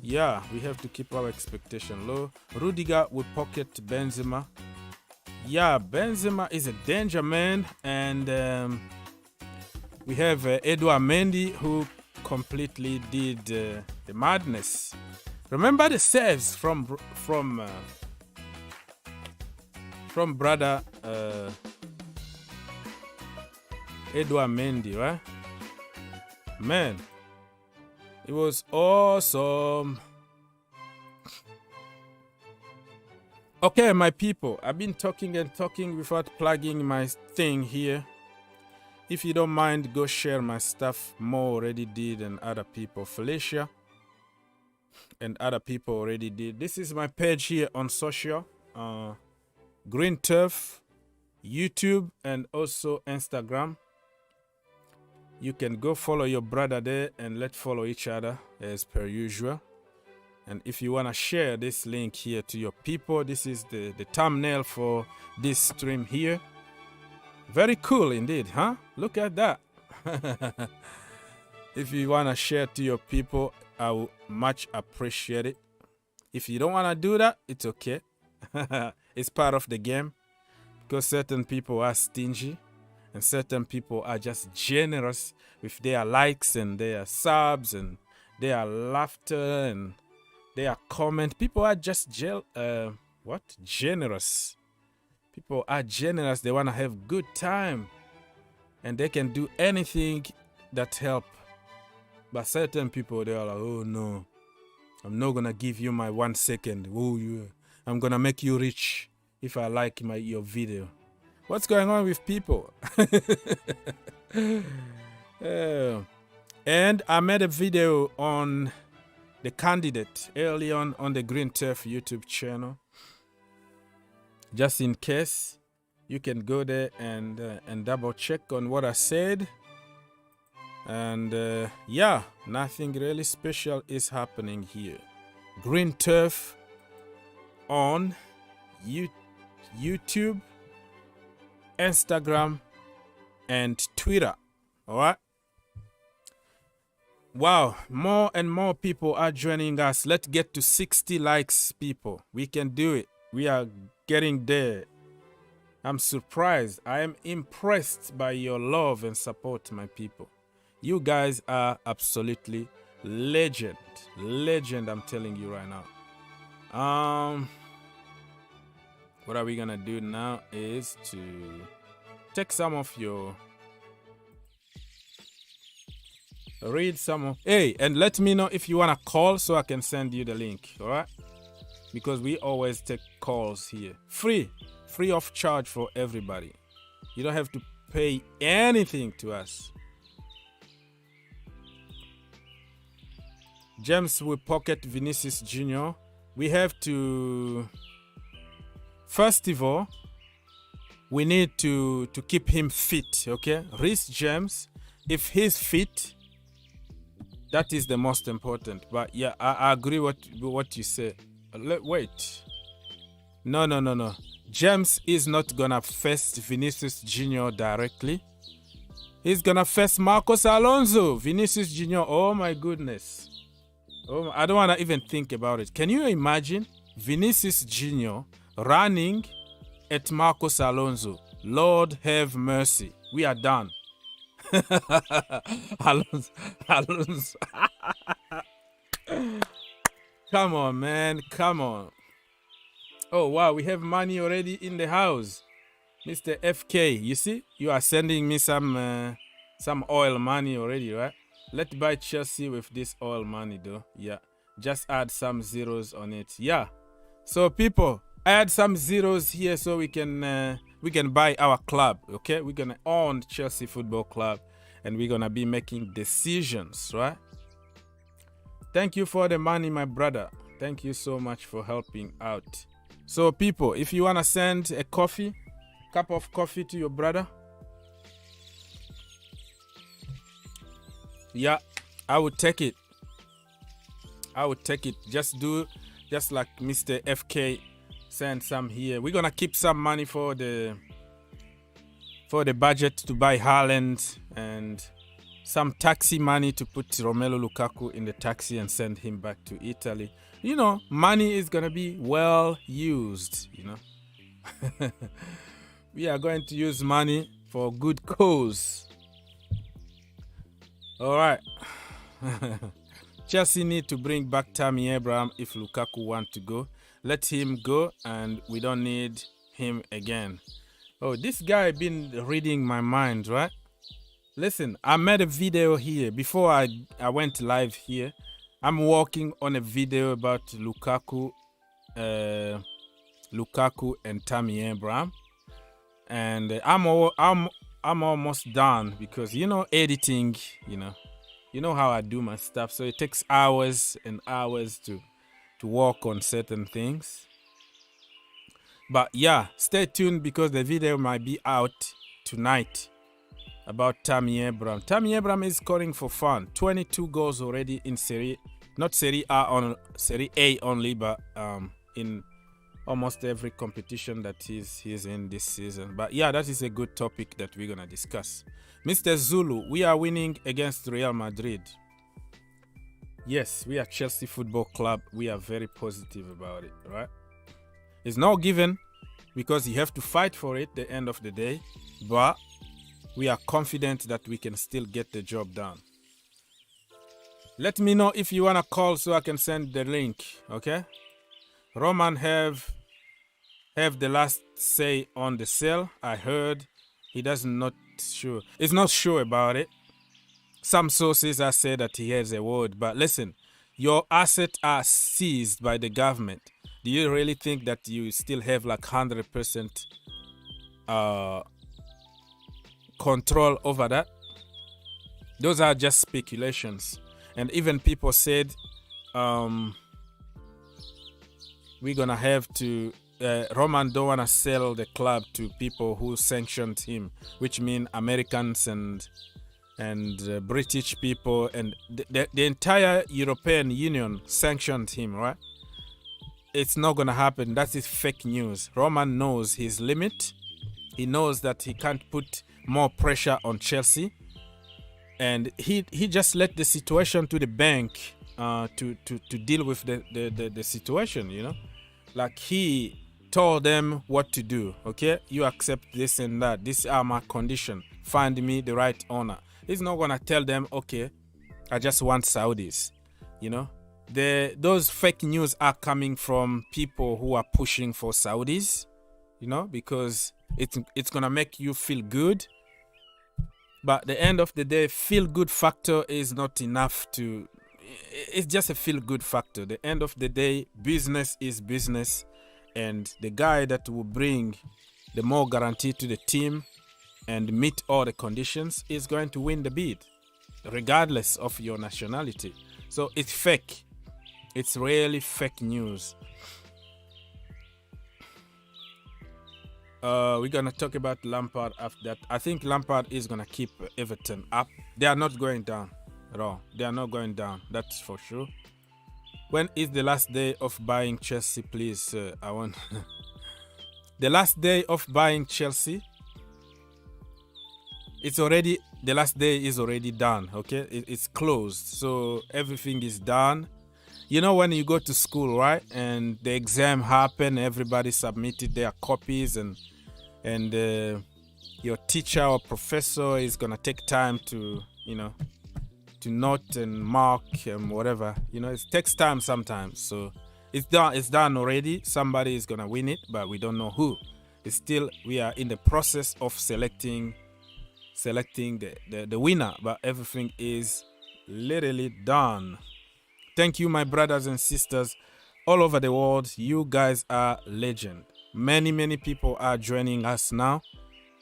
Yeah, we have to keep our expectation low. Rudiger will pocket Benzema. Yeah, Benzema is a danger man, and we have Edouard Mendy, who completely did the madness. Remember the saves from brother Edouard Mendy, right? Man, it was awesome. Okay, my people, I've been talking and talking without plugging my thing here. If you don't mind, go share my stuff. Mo already did, and other people. Felicia and other people already did. This is my page here on social. Green Turf, YouTube, and also Instagram. You can go follow your brother there, and let's follow each other as per usual. And if you want to share this link here to your people, this is the thumbnail for this stream here. Very cool indeed, huh? Look at that. If you want to share to your people, I would much appreciate it. If you don't want to do that, it's okay. It's part of the game, because certain people are stingy and certain people are just generous with their likes and their subs and their laughter and their comment. People are just generous. People are generous. They want to have good time, and they can do anything that help. But certain people, they are like, oh no, I'm not gonna give you my 1 second. Oh yeah, I'm gonna make you rich if I like your video. What's going on with people? And I made a video on the candidate early on the Green Turf YouTube channel. Just in case, you can go there and double check on what I said. And yeah, nothing really special is happening here. Green Turf on YouTube, Instagram, and Twitter. All right. Wow, more and more people are joining us. Let's get to 60 likes, people. We can do it. We are getting there. I'm surprised. I am impressed by your love and support, my people. You guys are absolutely legend. Legend, I'm telling you right now. What are we gonna do now is to take some of your... Read some of... Hey, and let me know if you want to call so I can send you the link, all right? Because we always take calls here. Free of charge for everybody. You don't have to pay anything to us. James will pocket Vinicius Jr. We have to... First of all, we need to keep him fit, okay? Reece James, if he's fit, that is the most important. But yeah, I agree with what you say. Wait. No. James is not gonna face Vinicius Jr. directly. He's gonna face Marcos Alonso. Vinicius Jr., oh my goodness. Oh, I don't wanna even think about it. Can you imagine Vinicius Jr. running at Marcos Alonso? Lord have mercy. We are done. Alonso. Come on, man. Come on. Oh, wow. We have money already in the house. Mr. FK, you see? You are sending me some oil money already, right? Let's buy Chelsea with this oil money, though. Yeah. Just add some zeros on it. Yeah. So, people, add some zeros here so we can buy our club, okay? We're gonna own Chelsea Football Club, and we're gonna be making decisions, right? Thank you for the money, my brother. Thank you so much for helping out. So, people, if you wanna send a cup of coffee to your brother, yeah, I would take it. Just like Mr. FK. Send some here. We're gonna keep some money for the budget to buy Haaland and some taxi money to put Romelu Lukaku in the taxi and send him back to Italy. You know, money is going to be well used, you know. We are going to use money for a good cause. All right. Chelsea need to bring back Tammy Abraham if Lukaku want to go. Let him go and we don't need him again. Oh, this guy been reading my mind, right? Listen, I made a video here before I went live here. I'm working on a video about Lukaku and Tammy Abraham, and I'm almost done because you know editing, you know how I do my stuff, so it takes hours and hours to work on certain things. But yeah, stay tuned because the video might be out tonight about Tammy Abraham. Tammy Abraham is scoring for fun. 22 goals already in Serie A only, but in almost every competition that he's in this season. But yeah, that is a good topic that we're gonna discuss. Mr. Zulu, we are winning against Real Madrid. Yes, we are Chelsea Football Club. We are very positive about it, right? It's not given because you have to fight for it at the end of the day, but we are confident that we can still get the job done. Let me know if you want to call so I can send the link, okay? Roman have the last say on the sale. I heard he doesn't not sure. He's not sure about it. Some sources have said that he has a word, but listen, your assets are seized by the government. Do you really think that you still have like 100% control over that? Those are just speculations. And even people said we're gonna have to Roman don't want to sell the club to people who sanctioned him, which mean Americans and British people, and the entire European Union sanctioned him, right? It's not gonna happen. That is fake news. Roman knows his limit. He knows that he can't put more pressure on Chelsea, and he just let the situation to the bank to deal with the situation, you know. Like he told them what to do. Okay, you accept this and that. These are my conditions. Find me the right owner. He's not gonna tell them, okay, I just want Saudis, you know. Those fake news are coming from people who are pushing for Saudis, you know, because it's gonna make you feel good. But at the end of the day, feel good factor is not enough to. It's just a feel good factor. The end of the day, business is business, and the guy that will bring the more guarantee to the team and meet all the conditions is going to win the bid, regardless of your nationality. So it's fake. It's really fake news. We're gonna talk about Lampard after that. I think Lampard is gonna keep Everton up. They are not going down at all. They are not going down. That's for sure. When is the last day of buying Chelsea, please? I want the last day of buying Chelsea. It's already the last day is already done. Okay, it's closed, so everything is done. You know when you go to school, right? And the exam happened, everybody submitted their copies, and your teacher or professor is gonna take time to, you know, to note and mark and whatever. You know, it takes time sometimes. So it's done. It's done already. Somebody is gonna win it, but we don't know who. It's still, we are in the process of selecting the winner, but everything is literally done. Thank you, my brothers and sisters all over the world. You guys are legend. Many people are joining us now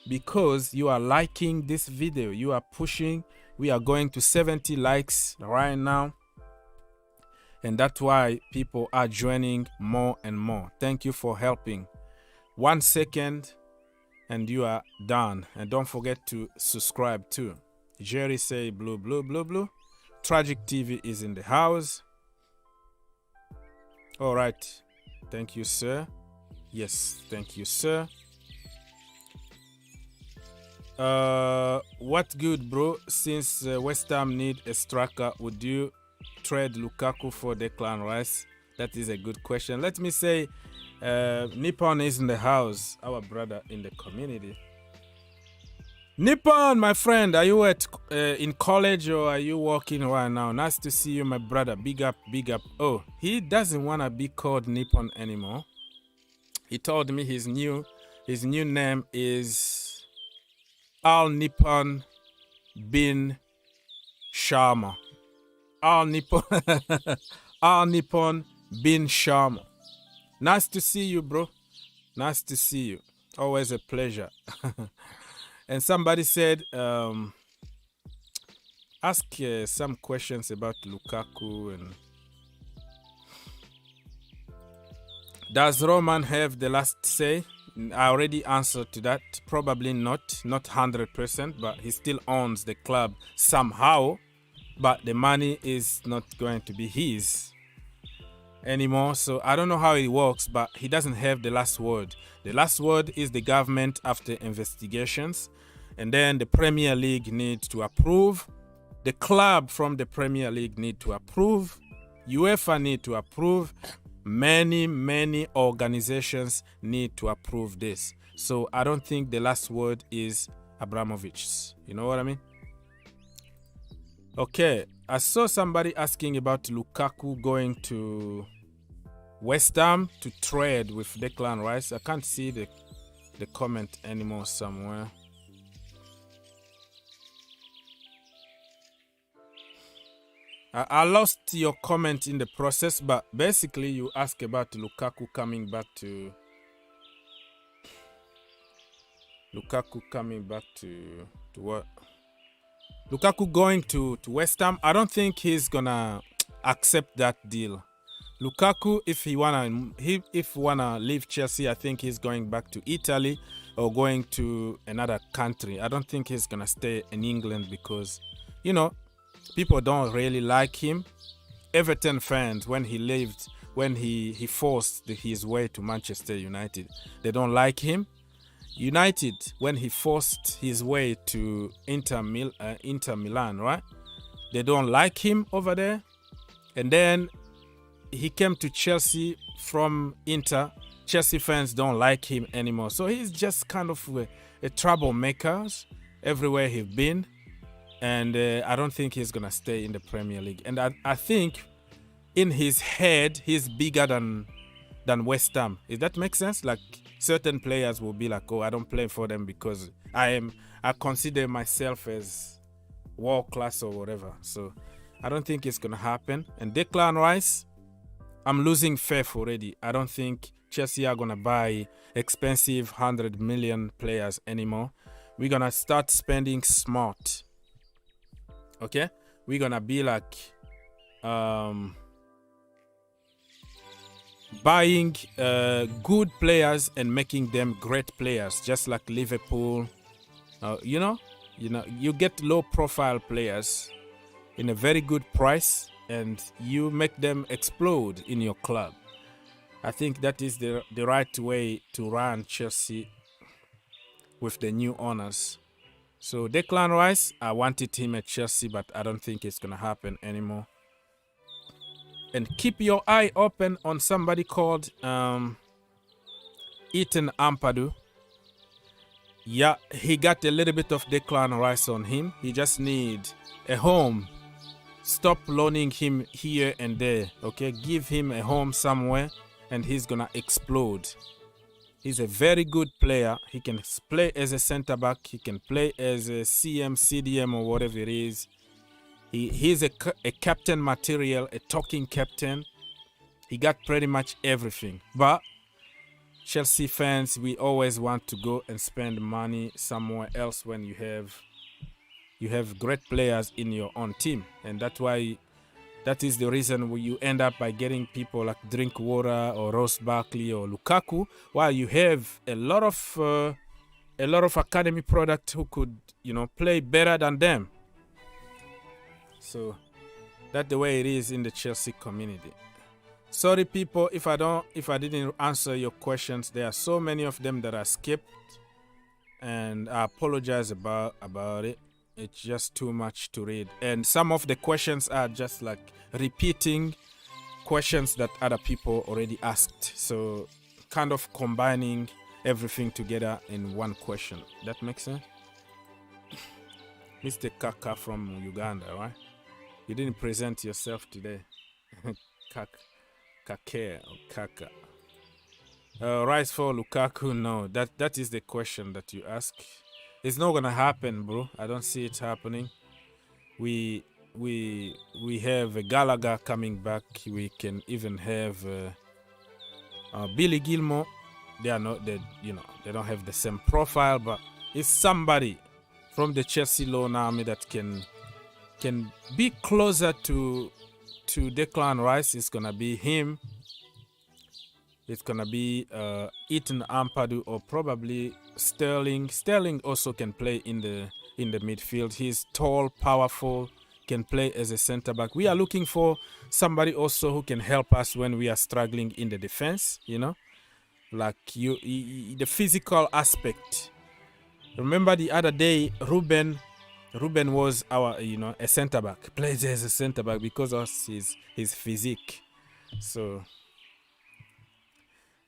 because you are liking this video. You are pushing. We are going to 70 likes right now, and that's why people are joining more and more. Thank you for helping. 1 second and you are done. And don't forget to subscribe too. Jerry say blue. Tragic TV is in the house. All right. Thank you, sir. Yes, thank you, sir. What good, bro? Since West Ham need a striker, would you trade Lukaku for Declan Rice? That is a good question. Let me say, Nippon is in the house, our brother in the community. Nippon, my friend, are you in college or are you working right now? Nice to see you, my brother. Big up, big up. Oh, he doesn't want to be called Nippon anymore. He told me his new name is Al Nippon bin Sharma. Al Nippon bin Sharma. Nice to see you, bro. Nice to see you. Always a pleasure. And somebody said, ask some questions about Lukaku. And does Roman have the last say? I already answered to that. Probably not 100%, but he still owns the club somehow. But the money is not going to be his anymore. So I don't know how it works, but he doesn't have the last word. The last word is the government after investigations. And then the Premier League needs to approve. The club from the Premier League need to approve. UEFA need to approve. Many organizations need to approve this. So I don't think the last word is Abramovich's. You know what I mean? Okay, I saw somebody asking about Lukaku going to West Ham to trade with Declan Rice. I can't see the comment anymore somewhere. I lost your comment in the process, but basically you ask about Lukaku coming back to what? Lukaku going to West Ham. I don't think he's gonna accept that deal. Lukaku, if he wanna leave Chelsea, I think he's going back to Italy or going to another country. I don't think he's gonna stay in England because, you know, people don't really like him. Everton fans, when he forced his way to Manchester United, they don't like him. United, when he forced his way to Inter Milan, right? They don't like him over there. And then he came to Chelsea from Inter. Chelsea fans don't like him anymore. So he's just kind of a troublemaker everywhere he's been. And I don't think he's going to stay in the Premier League. And I think in his head, he's bigger than West Ham. If that makes sense? Like, certain players will be like, oh, I don't play for them because I consider myself as world class or whatever. So I don't think it's going to happen. And Declan Rice, I'm losing faith already. I don't think Chelsea are going to buy expensive 100 million players anymore. We're going to start spending smart. Okay? We're going to be like buying good players and making them great players, just like Liverpool. You get low profile players in a very good price and you make them explode in your club. I think that is the right way to run Chelsea with the new owners. So Declan Rice, I wanted him at Chelsea, but I don't think it's going to happen anymore. And keep your eye open on somebody called Ethan Ampadu. Yeah, he got a little bit of Declan Rice on him. He just needs a home. Stop loaning him here and there, okay? Give him a home somewhere and he's going to explode. He's a very good player. He can play as a center back. He can play as a CM, CDM or whatever it is. He's a captain material, a talking captain. He got pretty much everything. But Chelsea fans, we always want to go and spend money somewhere else when you have great players in your own team. And that is the reason you end up by getting people like Drinkwater or Ross Barkley or Lukaku, while you have a lot of academy product who could, play better than them. So that's the way it is in the Chelsea community. Sorry people if I didn't answer your questions. There are so many of them that I skipped. and I apologize about it. It's just too much to read, and some of the questions are just like repeating questions that other people already asked, so kind of combining everything together in one question. That makes sense? Mr. Kaka from Uganda, right? You didn't present yourself today. Kake or Kaka. Rice for Lukaku? No, that is the question that you ask. It's not gonna happen, bro. I don't see it happening. We have a Gallagher coming back. We can even have Billy Gilmore. They are not, they don't have the same profile, but it's somebody from the Chelsea loan army that can be closer to Declan Rice. It's gonna be him. It's gonna be Ethan Ampadu or probably Sterling. Sterling also can play in the midfield. He's tall, powerful, can play as a center back. We are looking for somebody also who can help us when we are struggling in the defense. Like the physical aspect. Remember the other day, Ruben was our a center back. Plays as a center back because of his physique. So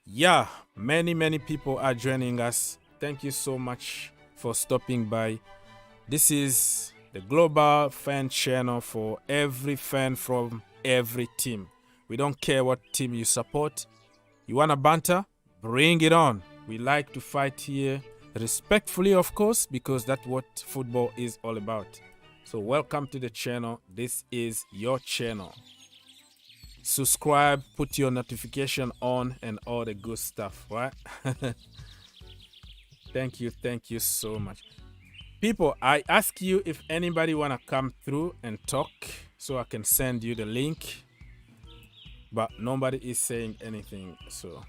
yeah, many people are joining us. Thank you so much for stopping by. This is the global fan channel for every fan from every team. We don't care what team you support. You wanna banter? Bring it on. We like to fight here respectfully, of course, because that's what football is all about. So welcome to the channel. This is your channel. Subscribe, put your notification on, and all the good stuff, right? Thank you so much. People, I ask you if anybody wanna come through and talk so I can send you the link, but nobody is saying anything. So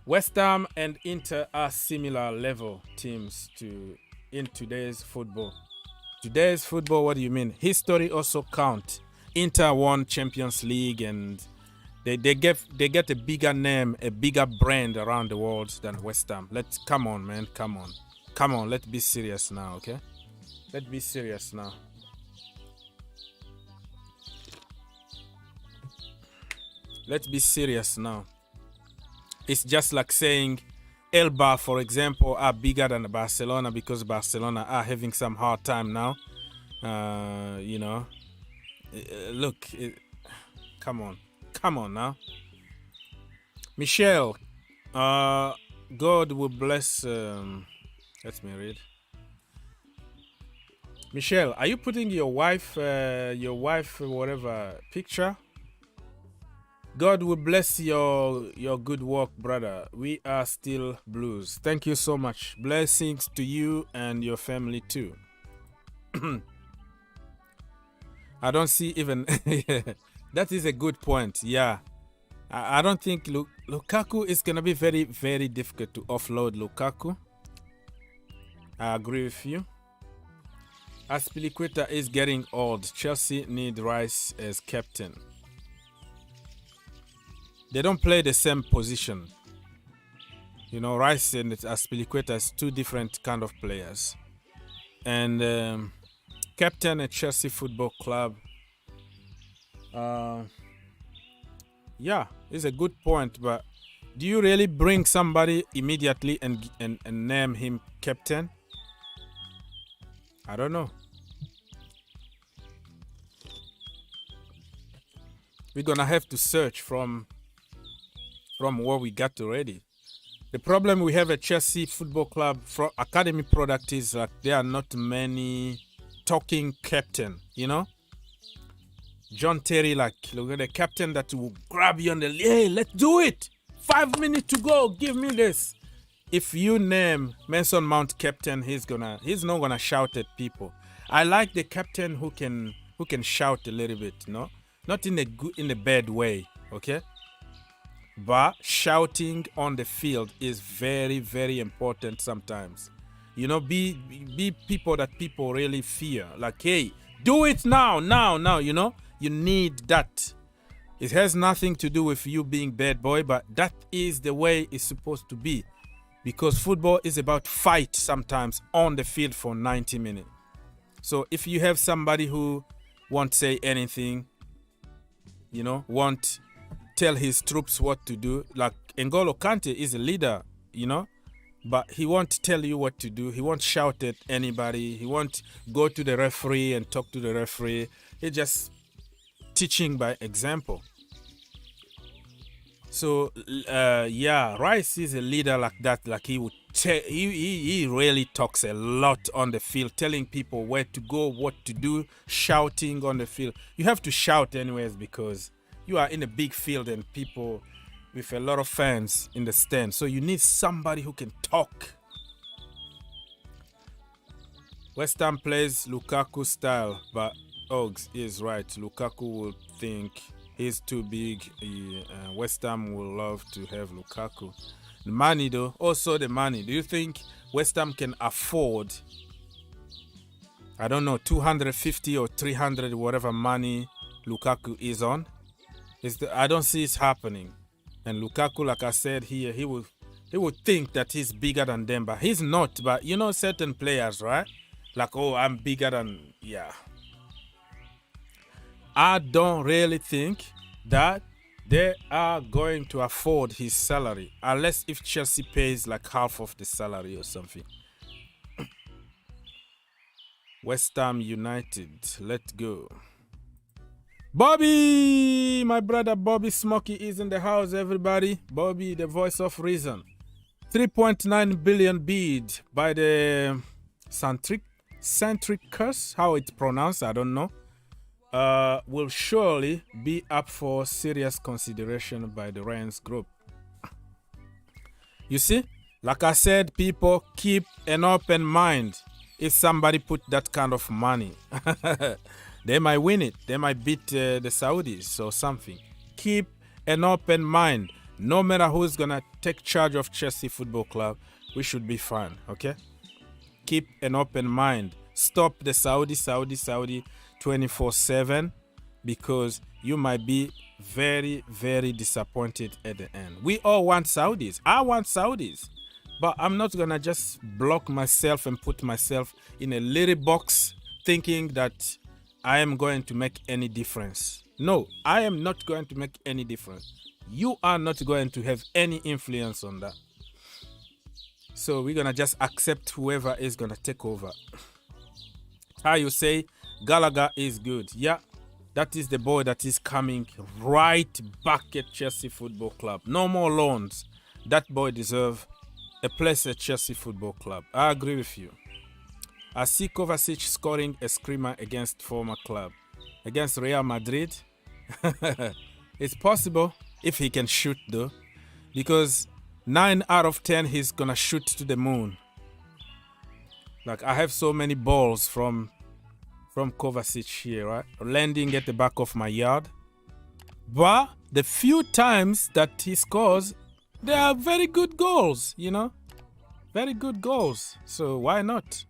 West Ham and Inter are similar level teams in today's football. Today's football, what do you mean? History also count. Inter won Champions League and they get a bigger name, a bigger brand around the world than West Ham. Come on, man, come on. Let's be serious now, okay? Let's be serious now. Let's be serious now. It's just like saying Elba, for example, are bigger than Barcelona because Barcelona are having some hard time now. Look, come on now. Michelle, God will bless. Let me read. Michelle, are you putting your wife whatever picture? God will bless your good work, brother. We are still blues. Thank you so much. Blessings to you and your family too. I don't see even... That is a good point, yeah. I don't think Lukaku is going to be very, very difficult to offload Lukaku. I agree with you. Aspilicueta is getting old. Chelsea need Rice as captain. They don't play the same position. Rice and Aspilicueta is two different kind of players. And captain at Chelsea Football Club. Yeah, it's a good point, but do you really bring somebody immediately and name him captain? I don't know. We're gonna have to search from what we got already. The problem we have at Chelsea Football Club for academy product is like there are not many talking captain, John Terry, like look at the captain that will grab you on the hey, let's do it. 5 minutes to go, give me this. If you name Mason Mount captain, he's not gonna shout at people. I like the captain who can shout a little bit, not in a bad way, okay? But shouting on the field is very, very important sometimes. Be people that people really fear. Like, hey, do it now, You need that. It has nothing to do with you being bad boy, but that is the way it's supposed to be. because football is about fight sometimes on the field for 90 minutes. So if you have somebody who won't say anything, won't tell his troops what to do, like N'Golo Kante is a leader, but he won't tell you what to do. He won't shout at anybody. He won't go to the referee and talk to the referee. He's just teaching by example. So Rice is a leader like that. Like he would he really talks a lot on the field, telling people where to go, what to do, shouting on the field. You have to shout anyways because you are in a big field and people with a lot of fans in the stand. So you need somebody who can talk. West Ham plays Lukaku style, but Ogs is right. Lukaku will think he's too big. West Ham will love to have Lukaku. The money though, also the money. Do you think West Ham can afford, I don't know, 250 or 300, whatever money Lukaku is on? I don't see it happening. And Lukaku, like I said here, he would think that he's bigger than them, but he's not. But certain players, right? Like, oh, I'm bigger than, yeah. I don't really think that they are going to afford his salary, unless if Chelsea pays like half of the salary or something. West Ham United, let's go. Bobby, my brother Bobby Smokey is in the house, everybody. Bobby, the voice of reason. 3.9 billion bid by the Centricus, how it's pronounced, I don't know. Will surely be up for serious consideration by the Rennes group. You see, like I said, people keep an open mind. If somebody put that kind of money, they might win it. They might beat the Saudis or something. Keep an open mind. No matter who's going to take charge of Chelsea Football Club, we should be fine, okay? Keep an open mind. Stop the Saudi 24/7, because you might be very, very disappointed at the end. We all want Saudis. I want Saudis. But I'm not going to just block myself and put myself in a little box thinking that I am going to make any difference. No, I am not going to make any difference. You are not going to have any influence on that. So we're going to just accept whoever is going to take over. How you say, Gallagher is good. Yeah, that is the boy that is coming right back at Chelsea Football Club. No more loans. That boy deserves a place at Chelsea Football Club. I agree with you. I see Kovacic scoring a screamer against former club. Against Real Madrid. It's possible if he can shoot though. Because 9 out of 10 he's going to shoot to the moon. Like I have so many balls from Kovacic here, right? Landing at the back of my yard. But the few times that he scores, they are very good goals, Very good goals. So why not?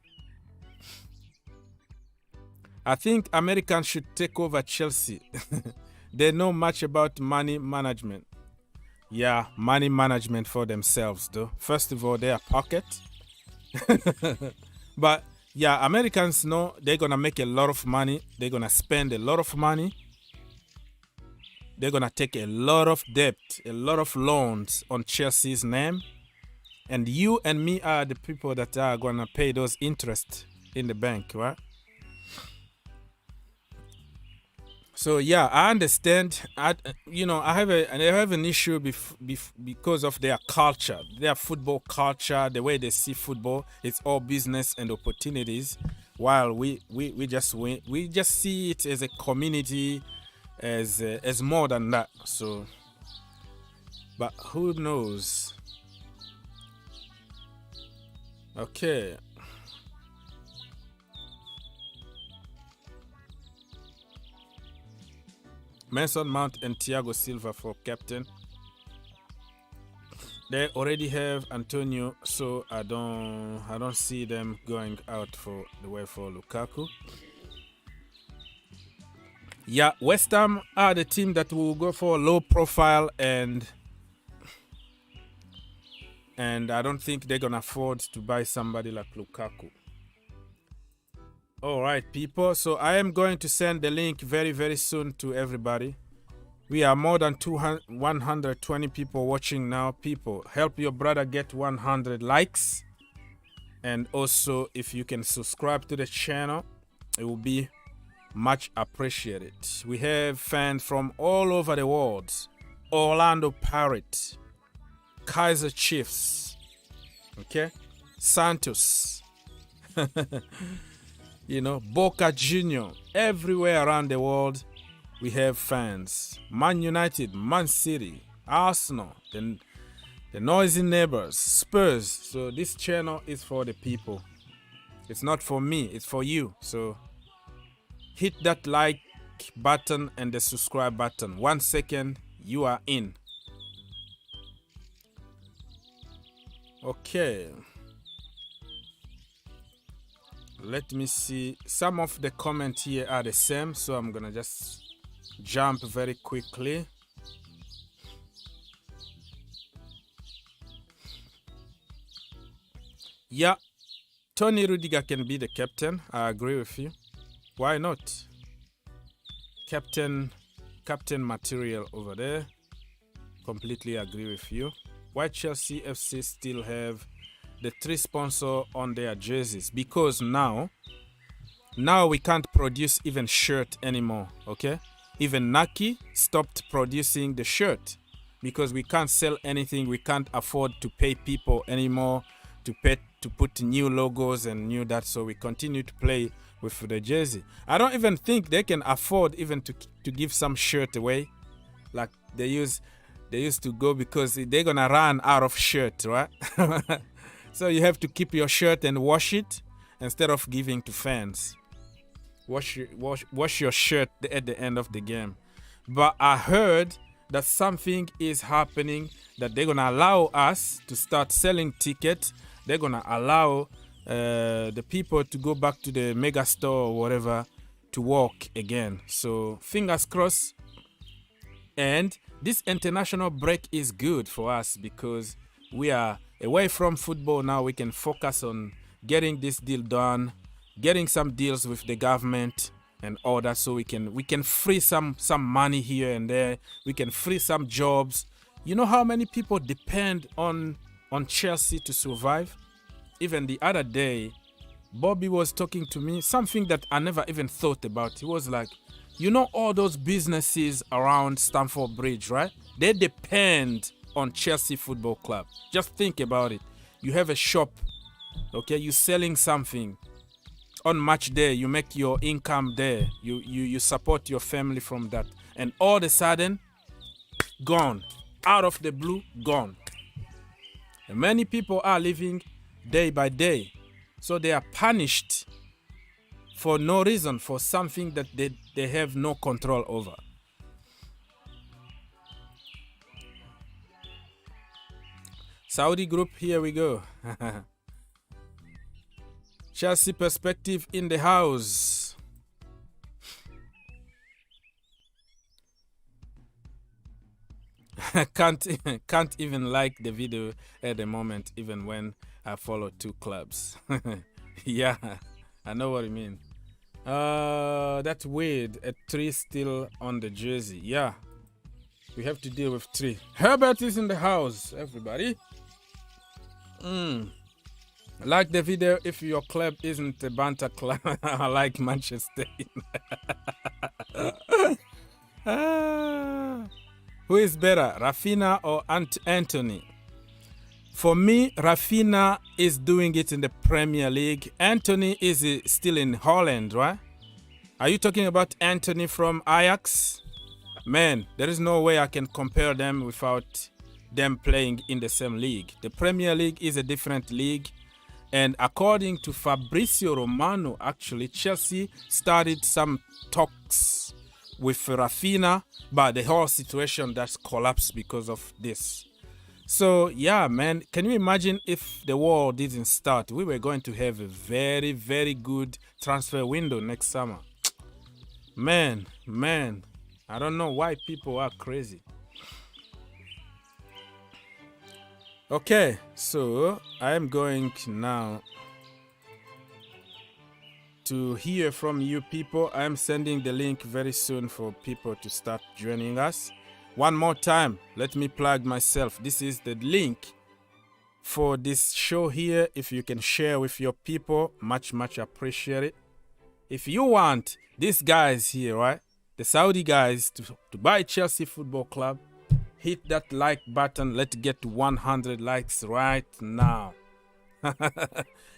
I think Americans should take over Chelsea. They know much about money management. Yeah, money management for themselves, though. First of all, their pocket. But yeah, Americans know they're going to make a lot of money. They're going to spend a lot of money. They're going to take a lot of debt, a lot of loans on Chelsea's name. And you and me are the people that are going to pay those interest in the bank, right? So yeah, I understand. I have an issue because of their culture, their football culture, the way they see football. It's all business and opportunities, while we just see it as a community, as more than that. So, but who knows? Okay. Mason Mount and Thiago Silva for captain. They already have Antonio, so I don't see them going out for the way for Lukaku. Yeah, West Ham are the team that will go for low profile and And I don't think they're gonna afford to buy somebody like Lukaku. All right, people. So I am going to send the link very, very soon to everybody. We are more than 120 people watching now. People, help your brother get 100 likes. And also, if you can subscribe to the channel, it will be much appreciated. We have fans from all over the world. Orlando Pirates, Kaiser Chiefs, okay, Santos, you know, Boca Junior, everywhere around the world we have fans. Man United, Man City, Arsenal, the noisy neighbors, Spurs. So this channel is for the people. It's not for me, it's for you. So hit that like button and the subscribe button. 1 second, you are in. Okay. Let me see. Some of the comments here are the same, so I'm gonna just jump very quickly. Yeah, Tony Rudiger can be the captain. I agree with you. Why not? Captain material over there. Completely agree with you. Why Chelsea FC still have the 3 sponsors on their jerseys? Because now we can't produce even shirt anymore, okay? Even Nike stopped producing the shirt because we can't sell anything. We can't afford to pay people anymore to put new logos and new that, so we continue to play with the jersey. I don't even think they can afford even to give some shirt away like they used to go, because they're gonna run out of shirt, right? So you have to keep your shirt and wash it instead of giving to fans. Wash your shirt at the end of the game. But I heard that something is happening, that they're gonna allow us to start selling tickets. They're gonna allow the people to go back to the mega store or whatever to walk again. So fingers crossed. And this international break is good for us because we are away from football now. We can focus on getting this deal done, getting some deals with the government and all that, so we can free some money here and there. We can free some jobs. You know how many people depend on Chelsea to survive? Even the other day, Bobby was talking to me, something that I never even thought about. He was like, you know, all those businesses around Stamford Bridge, right? They depend on Chelsea Football Club. Just think about it. You have a shop, okay? You're selling something. On match day, you make your income there. You support your family from that. And all of a sudden, gone. Out of the blue, gone. And many people are living day by day. So they are punished for no reason, for something that they have no control over. Saudi group, here we go. Chelsea perspective in the house. Can't even like the video at the moment, even when I follow 2 clubs. Yeah, I know what you mean. That's weird. A 3 still on the jersey. Yeah, we have to deal with 3. Herbert is in the house, everybody. Like the video if your club isn't a banter club. I like Manchester. Who is better, Rafinha or Anthony? For me, Rafinha is doing it in the Premier League. Anthony is still in Holland, right? Are you talking about Anthony from Ajax? Man, there is no way I can compare them without them playing in the same league. The Premier League is a different league. And according to Fabrizio Romano, actually, Chelsea started some talks with Rafinha, but the whole situation that's collapsed because of this. So, yeah, man, can you imagine if the war didn't start? We were going to have a very, very good transfer window next summer. Man, I don't know why people are crazy. Okay, so I'm going now to hear from you people. I'm sending the link very soon for people to start joining us. One more time, let me plug myself. This is the link for this show here. If you can share with your people, much appreciate it. If you want these guys here, right, the Saudi guys, to buy Chelsea Football Club, hit that like button. Let's get to 100 likes right now.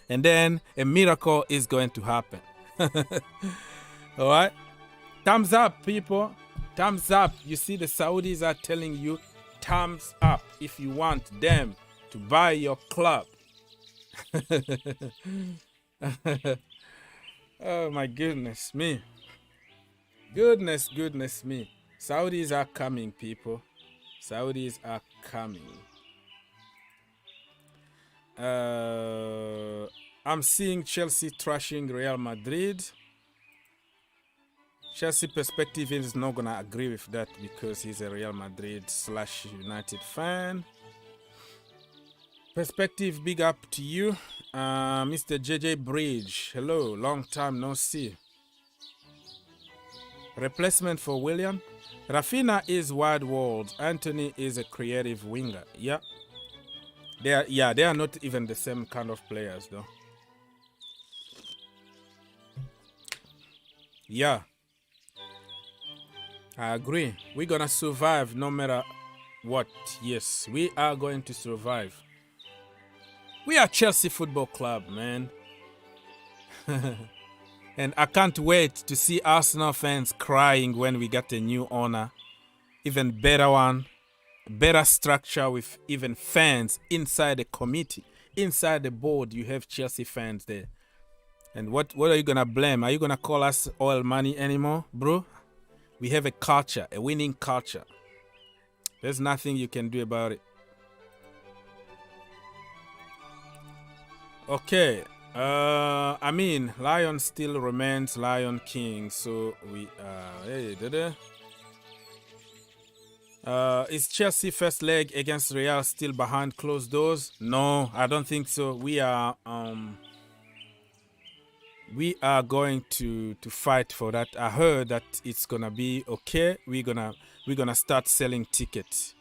And then a miracle is going to happen. All right? Thumbs up, people. Thumbs up. You see, the Saudis are telling you thumbs up if you want them to buy your club. Oh, my goodness me. Goodness me. Saudis are coming, people. Saudis are coming. I'm seeing Chelsea trashing Real Madrid. Chelsea perspective is not going to agree with that because he's a Real Madrid / United fan. Perspective, big up to you. Mr. JJ Bridge, hello, long time no see. Replacement for William. Rafinha is wide world. Anthony is a creative winger. Yeah. They are not even the same kind of players though. Yeah. I agree. We're gonna survive no matter what. Yes, we are going to survive. We are Chelsea Football Club, man. And I can't wait to see Arsenal fans crying when we get a new owner. Even better one. Better structure with even fans inside the committee. Inside the board, you have Chelsea fans there. And what are you going to blame? Are you going to call us oil money anymore, bro? We have a culture, a winning culture. There's nothing you can do about it. Okay. I mean, Lion still remains Lion King, so we is Chelsea first leg against Real still behind closed doors? No, I don't think so. We are going to fight for that. I heard that it's gonna be okay. We're gonna start selling tickets.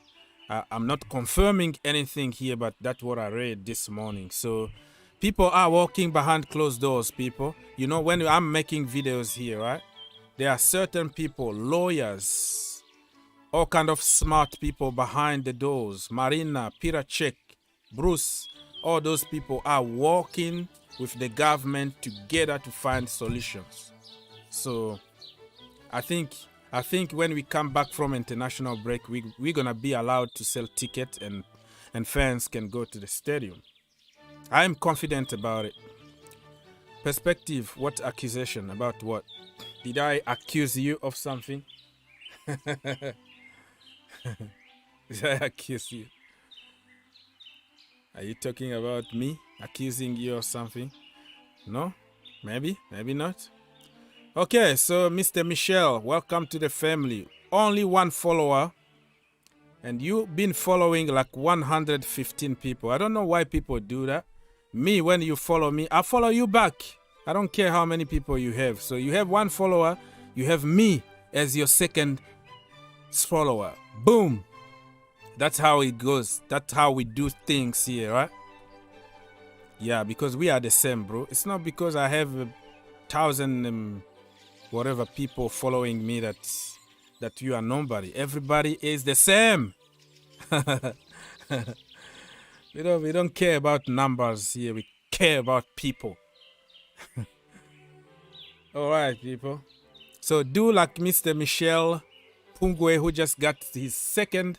I'm not confirming anything here, but that's what I read this morning. So people are walking behind closed doors, people. You know, when I'm making videos here, right? There are certain people, lawyers, all kind of smart people behind the doors. Marina, Piracek, Bruce, all those people are working with the government together to find solutions. So I think when we come back from international break, we're gonna be allowed to sell tickets and fans can go to the stadium. I'm confident about it. Perspective, what accusation? About what? Did I accuse you of something? Did I accuse you? Are you talking about me accusing you of something? No? Maybe not. Okay, so Mr. Michel, welcome to the family. Only one follower. And you've been following like 115 people. I don't know why people do that. Me, when you follow me, I follow you back. I don't care how many people you have. So you have one follower, you have me as your second follower. Boom. That's how it goes. That's how we do things here, right? Yeah, because we are the same, bro. It's not because I have 1,000 whatever people following me that you are nobody. Everybody is the same. We don't care about numbers here. We care about people. All right, people. So do like Mr. Michel Pungwe, who just got his second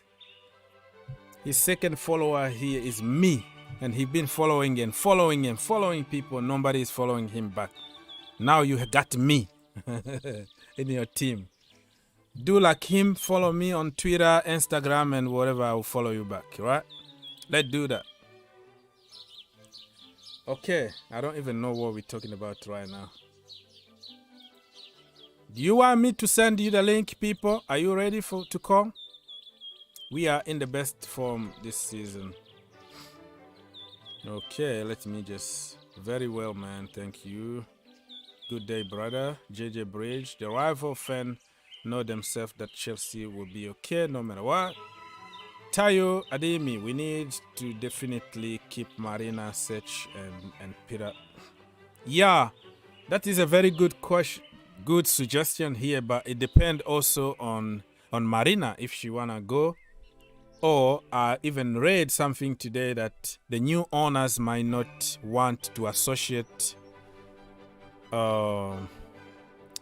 follower here is me. And he's been following people. Nobody is following him back. Now you got me in your team. Do like him. Follow me on Twitter, Instagram, and whatever. I will follow you back. Right? Let's do that. Okay. I don't even know what we're talking about right now. Do you want me to send you the link, people? Are you ready to come? We are in the best form this season. Okay, let me just... Very well, man. Thank you. Good day, brother. JJ Bridge. The rival fan know themselves that Chelsea will be okay no matter what. Tayo Ademi, we need to definitely keep Marina, Sech, and Peter. Yeah, that is a very good question, good suggestion here, but it depends also on Marina if she wanna go. Or I even read something today that the new owners might not want to associate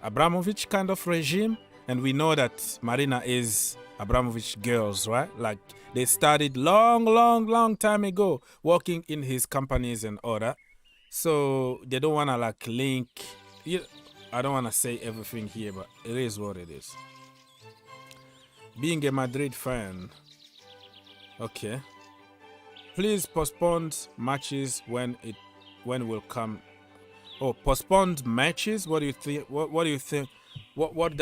Abramovich kind of regime, and we know that Marina is Abramovich girls, right? Like they started long time ago working in his companies and all that. So they don't want to like link. I don't want to say everything here, but it is what it is. Being a Madrid fan. Okay. Please postpone matches when will come. Oh, postponed matches? What do you think? What do you think? What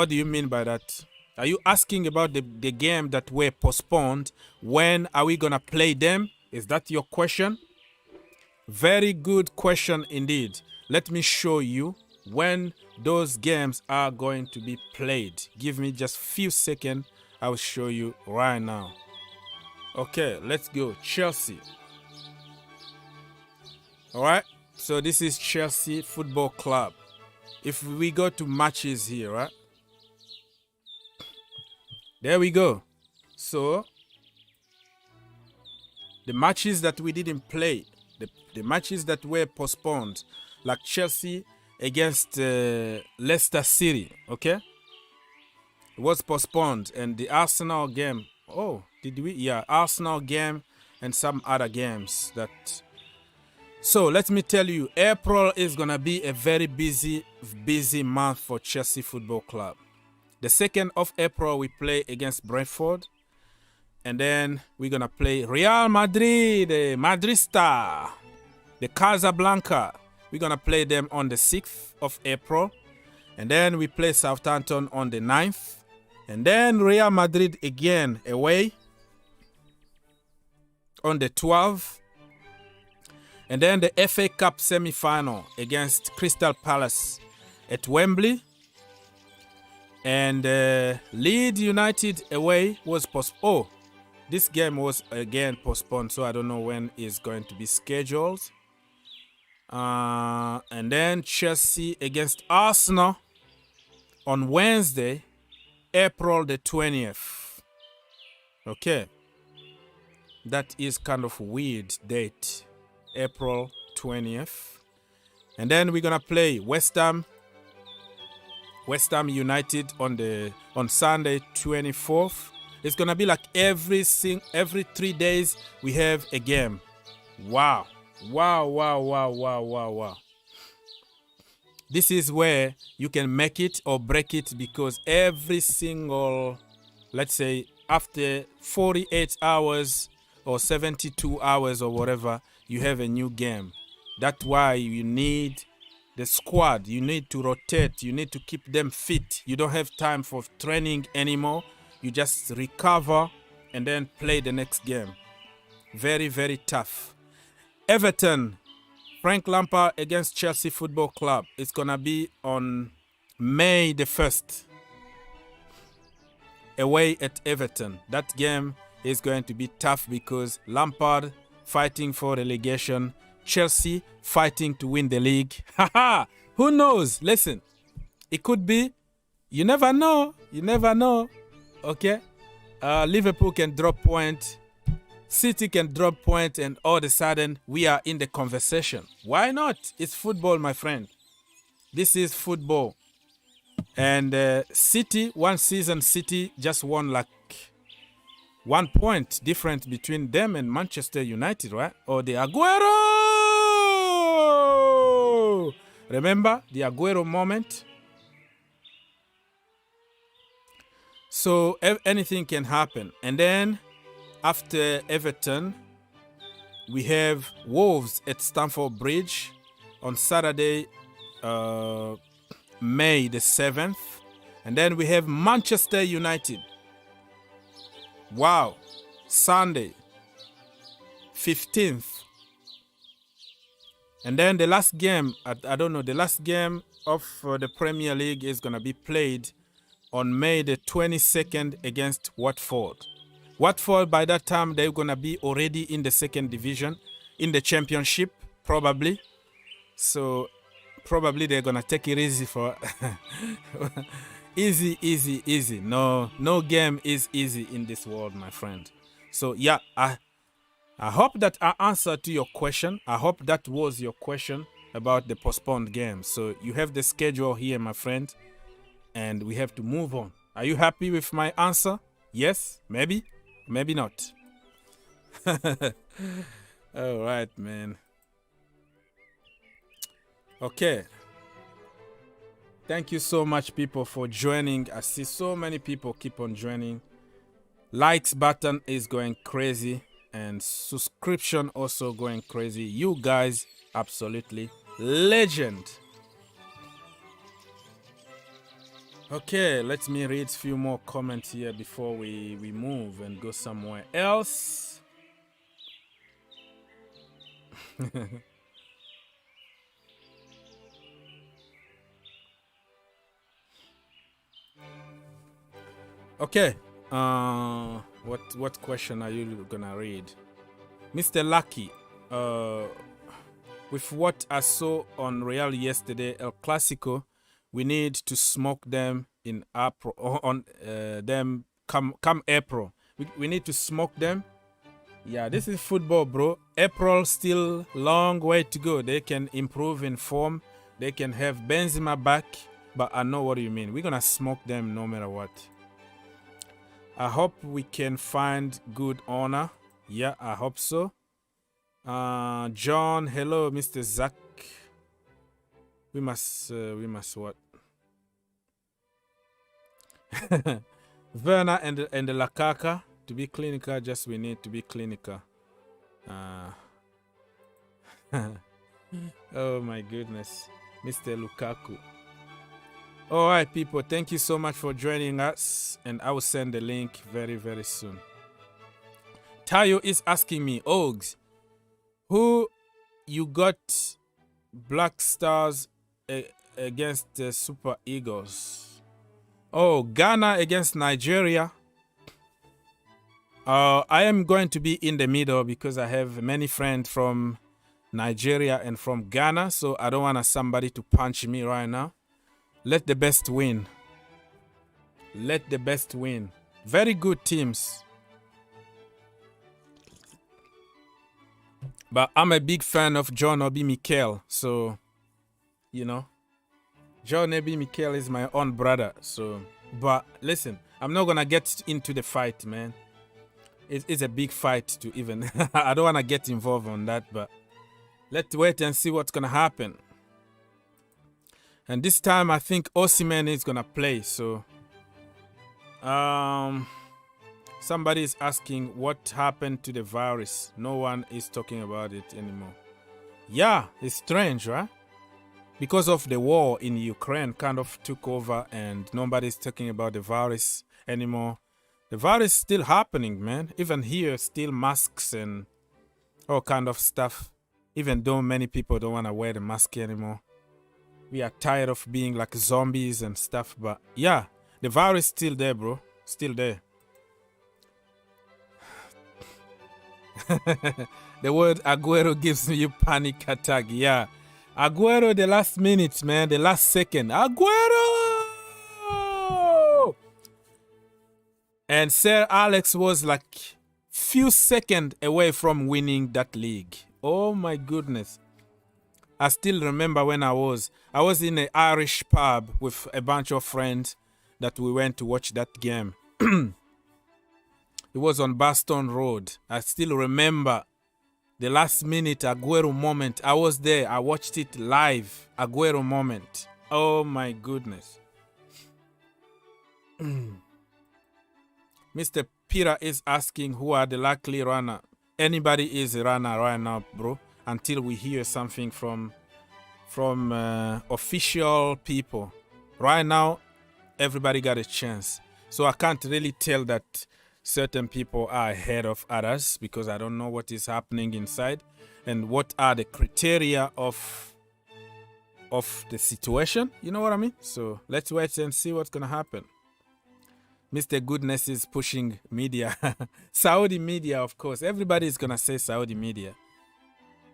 do you mean by that? Are you asking about the game that were postponed? When are we gonna play them? Is that your question? Very good question indeed. Let me show you when those games are going to be played. Give me just few seconds. I will show you right now. Okay, let's go. Chelsea. All right. So this is Chelsea Football Club. If we go to matches here, right? There we go. So the matches that we didn't play, the matches that were postponed, like Chelsea against Leicester City, okay? It was postponed, and the Arsenal game. Oh, did we? Yeah, Arsenal game and some other games that. So let me tell you, April is gonna be a very busy month for Chelsea Football Club. The 2nd of April we play against Brentford, and then we're gonna play Real Madrid, the Madrista, the Casablanca. We're gonna play them on the 6th of April, and then we play Southampton on the 9th, and then Real Madrid again away on the 12th. And then the FA Cup semi-final against Crystal Palace at Wembley. And Leeds United away was postponed. Oh, this game was again postponed, so I don't know when it's going to be scheduled. And then Chelsea against Arsenal on Wednesday, April the 20th. Okay. That is kind of a weird date. April 20th. And then we're gonna play West Ham United on Sunday 24th. It's gonna be like every 3 days we have a game. Wow. This is where you can make it or break it, because every single, let's say after 48 hours or 72 hours or whatever, you have a new game. That's why you need the squad. You need to rotate. You need to keep them fit. You don't have time for training anymore. You just recover and then play the next game. Very, very tough. Everton, Frank Lampard against Chelsea Football Club. It's going to be on May the 1st. Away at Everton. That game is going to be tough because Lampard fighting for relegation, Chelsea fighting to win the league. Haha, who knows? Listen, it could be. You never know. You never know. Okay, Liverpool can drop point, City can drop point, and all of a sudden we are in the conversation. Why not? It's football, my friend. This is football. And City, one season, City just won like 1 point difference between them and Manchester United, right? Or the Aguero! Remember the Aguero moment? So anything can happen. And then after Everton, we have Wolves at Stamford Bridge on Saturday, May the 7th. And then we have Manchester United. Wow. Sunday, 15th And then the last game, I don't know, the last game of the Premier League is going to be played on May the 22nd against Watford. Watford, by that time, they're going to be already in the second division, in the championship, probably. So, probably they're going to take it easy for... easy, easy, easy. No game is easy in this world, my friend. So, yeah, I hope that I answered to your question. I hope that was your question about the postponed game. So you have the schedule here, my friend, and we have to move on. Are you happy with my answer? Yes? Maybe? Maybe not. All right, man. Okay. Thank you so much, people, for joining. I see so many people keep on joining. Likes button is going crazy. And subscription also going crazy. You guys, absolutely legend. Okay, let me read a few more comments here before we move and go somewhere else. Okay. What question are you gonna read? Mr. Lucky, with what I saw on Real yesterday, El Clasico, we need to smoke them in April, on them come April. We need to smoke them. Yeah, this is football, bro. April still long way to go. They can improve in form. They can have Benzema back, but I know what you mean. We're gonna smoke them no matter what. I hope we can find good honor. Yeah, I hope so. John, hello, Mr. Zach. We must what? Verna and the Lakaka. To be clinical, just we need to be clinical. Oh my goodness. Mr. Lukaku. All right, people, thank you so much for joining us, and I will send the link very, very soon. Tayo is asking me, Ogs, who you got Black Stars against the Super Eagles? Oh, Ghana against Nigeria. I am going to be in the middle because I have many friends from Nigeria and from Ghana, so I don't want somebody to punch me right now. Let the best win. Let the best win. Very good teams. But I'm a big fan of John Obi Mikel. So, you know, John Obi Mikel is my own brother. So, but listen, I'm not going to get into the fight, man. It's a big fight to even... I don't want to get involved on that, but let's wait and see what's going to happen. And this time, I think Osimhen is going to play. So, somebody is asking what happened to the virus. No one is talking about it anymore. Yeah, it's strange, right? Because of the war in Ukraine kind of took over and nobody's talking about the virus anymore. The virus is still happening, man. Even here, still masks and all kind of stuff. Even though many people don't want to wear the mask anymore. We are tired of being like zombies and stuff. But yeah, the virus is still there, bro. Still there. The word Aguero gives me panic attack. Yeah. Aguero, the last minute, man. The last second. Aguero! And Sir Alex was like few seconds away from winning that league. Oh my goodness. I still remember when I was in an Irish pub with a bunch of friends that we went to watch that game. It was on Baston Road. I still remember the last minute Aguero moment. I was there. I watched it live. Aguero moment. Oh my goodness. Mr. Pira is asking who are the likely runner. Anybody is a runner right now, bro. Until we hear something from official people. Right now, everybody got a chance. So I can't really tell that certain people are ahead of others because I don't know what is happening inside and what are the criteria of the situation. You know what I mean? So let's wait and see what's gonna happen. Mr. Goodness is pushing media. Saudi media, of course. Everybody is gonna say Saudi media.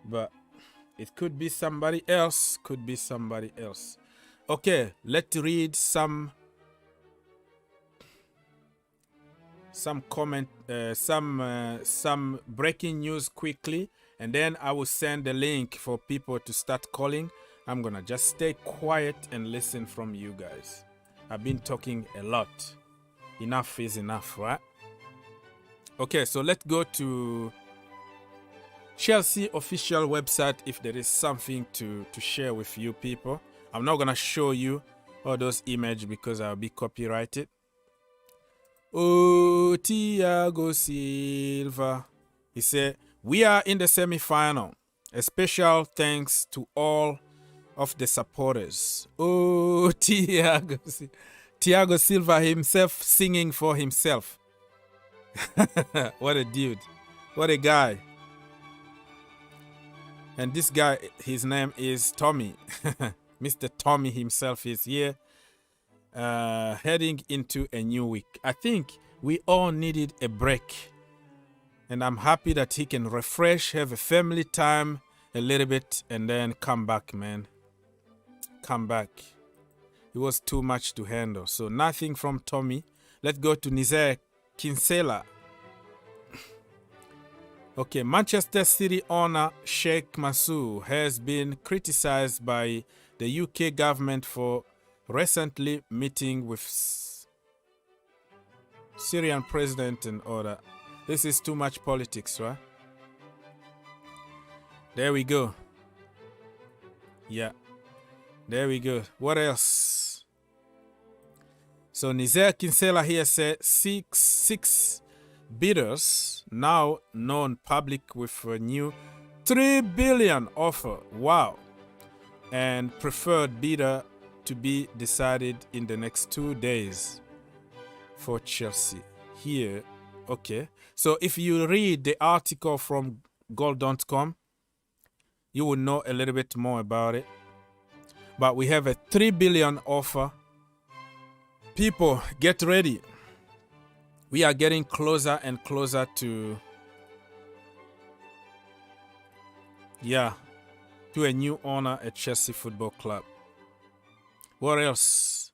But it could be somebody else. Could be somebody else. Okay, let's read some comment, some breaking news quickly, and then I will send the link for people to start calling. I'm gonna just stay quiet and listen from you guys. I've been talking a lot. Enough is enough, right? Okay, so let's go to Chelsea official website if there is something to share with you people. I'm not gonna show you all those images because I'll be copyrighted. Oh, Thiago Silva. He said, we are in the semi-final. A special thanks to all of the supporters. Oh, Thiago Silva himself singing for himself. What a dude. What a guy. And this guy, his name is Tommy. Mr. Tommy himself is here. Heading into a new week. I think we all needed a break. And I'm happy that he can refresh, have a family time a little bit, and then come back, man. Come back. It was too much to handle. So nothing from Tommy. Let's go to Nizer Kinsella. Okay, Manchester City owner Sheikh Mansour has been criticized by the UK government for recently meeting with Syrian president and order. This is too much politics, right? There we go. Yeah. There we go. What else? So Nizer Kinsella here said six bidders now known public with a new 3 billion offer. Wow. And preferred bidder to be decided in the next 2 days for Chelsea. Here, okay. So if you read the article from gold.com, you will know a little bit more about it. But we have a 3 billion offer. People, get ready. We are getting closer and closer to, to a new owner at Chelsea Football Club. What else?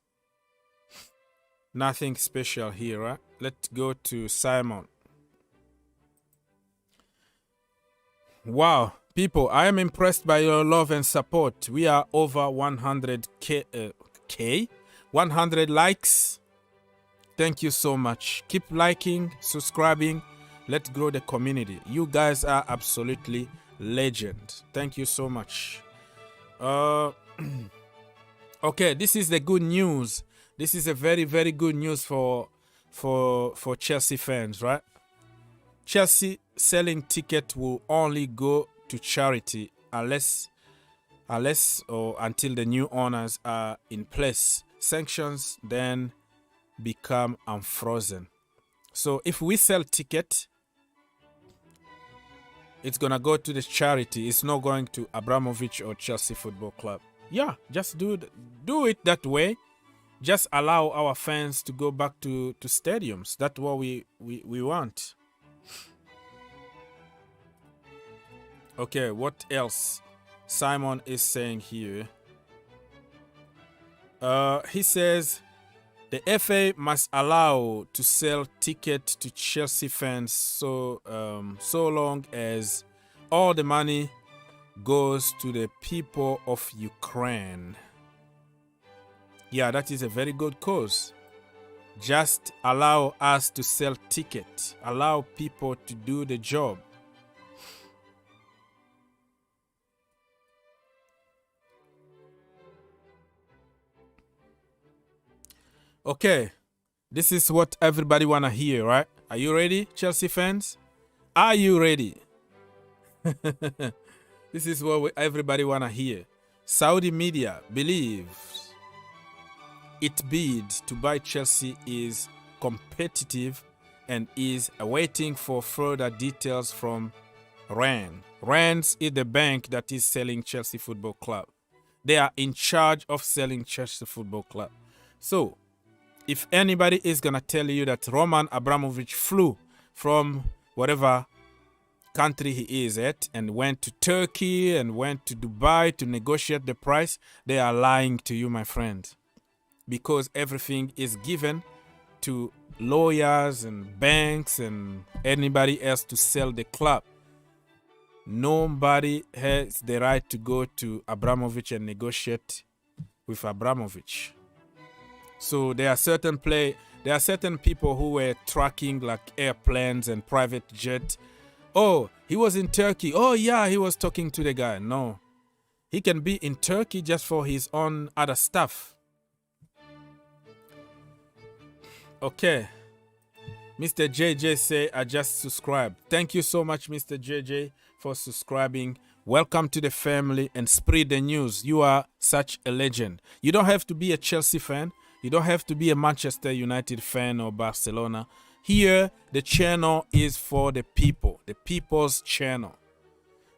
Nothing special here, right? Let's go to Simon. Wow, people, I am impressed by your love and support. We are over 100K, 100 likes. Thank you so much. Keep liking, subscribing. Let's grow the community. You guys are absolutely legend. Thank you so much. Okay, this is the good news. This is a very, very good news for Chelsea fans, right? Chelsea selling ticket will only go to charity unless or until the new owners are in place. Sanctions then become unfrozen. So if we sell ticket, it's gonna go to the charity. It's not going to Abramovich or Chelsea Football Club. Yeah, just do it that way. Just allow our fans to go back to stadiums. That's what we want. Okay, what else Simon is saying here? He says the FA must allow to sell tickets to Chelsea fans so long as all the money goes to the people of Ukraine. Yeah, that is a very good cause. Just allow us to sell tickets. Allow people to do the job. Okay, this is what everybody want to hear, right? Are you ready, Chelsea fans? Are you ready? This is what everybody want to hear. Saudi media believes its bid to buy Chelsea is competitive and is awaiting for further details from Rand. Rand is the bank that is selling Chelsea Football Club. They are in charge of selling Chelsea Football Club. So, if anybody is going to tell you that Roman Abramovich flew from whatever country he is at and went to Turkey and went to Dubai to negotiate the price, they are lying to you, my friend. Because everything is given to lawyers and banks and anybody else to sell the club. Nobody has the right to go to Abramovich and negotiate with Abramovich. So there are certain people who were tracking like airplanes and private jet. Oh, he was in Turkey. Oh yeah, he was talking to the guy. No, he can be in Turkey just for his own other stuff. Okay. Mr. JJ say, I just subscribed. Thank you so much, Mr. JJ, for subscribing. Welcome to the family and spread the news. You are such a legend. You don't have to be a Chelsea fan. You don't have to be a Manchester United fan or Barcelona. Here, the channel is for the people, the people's channel.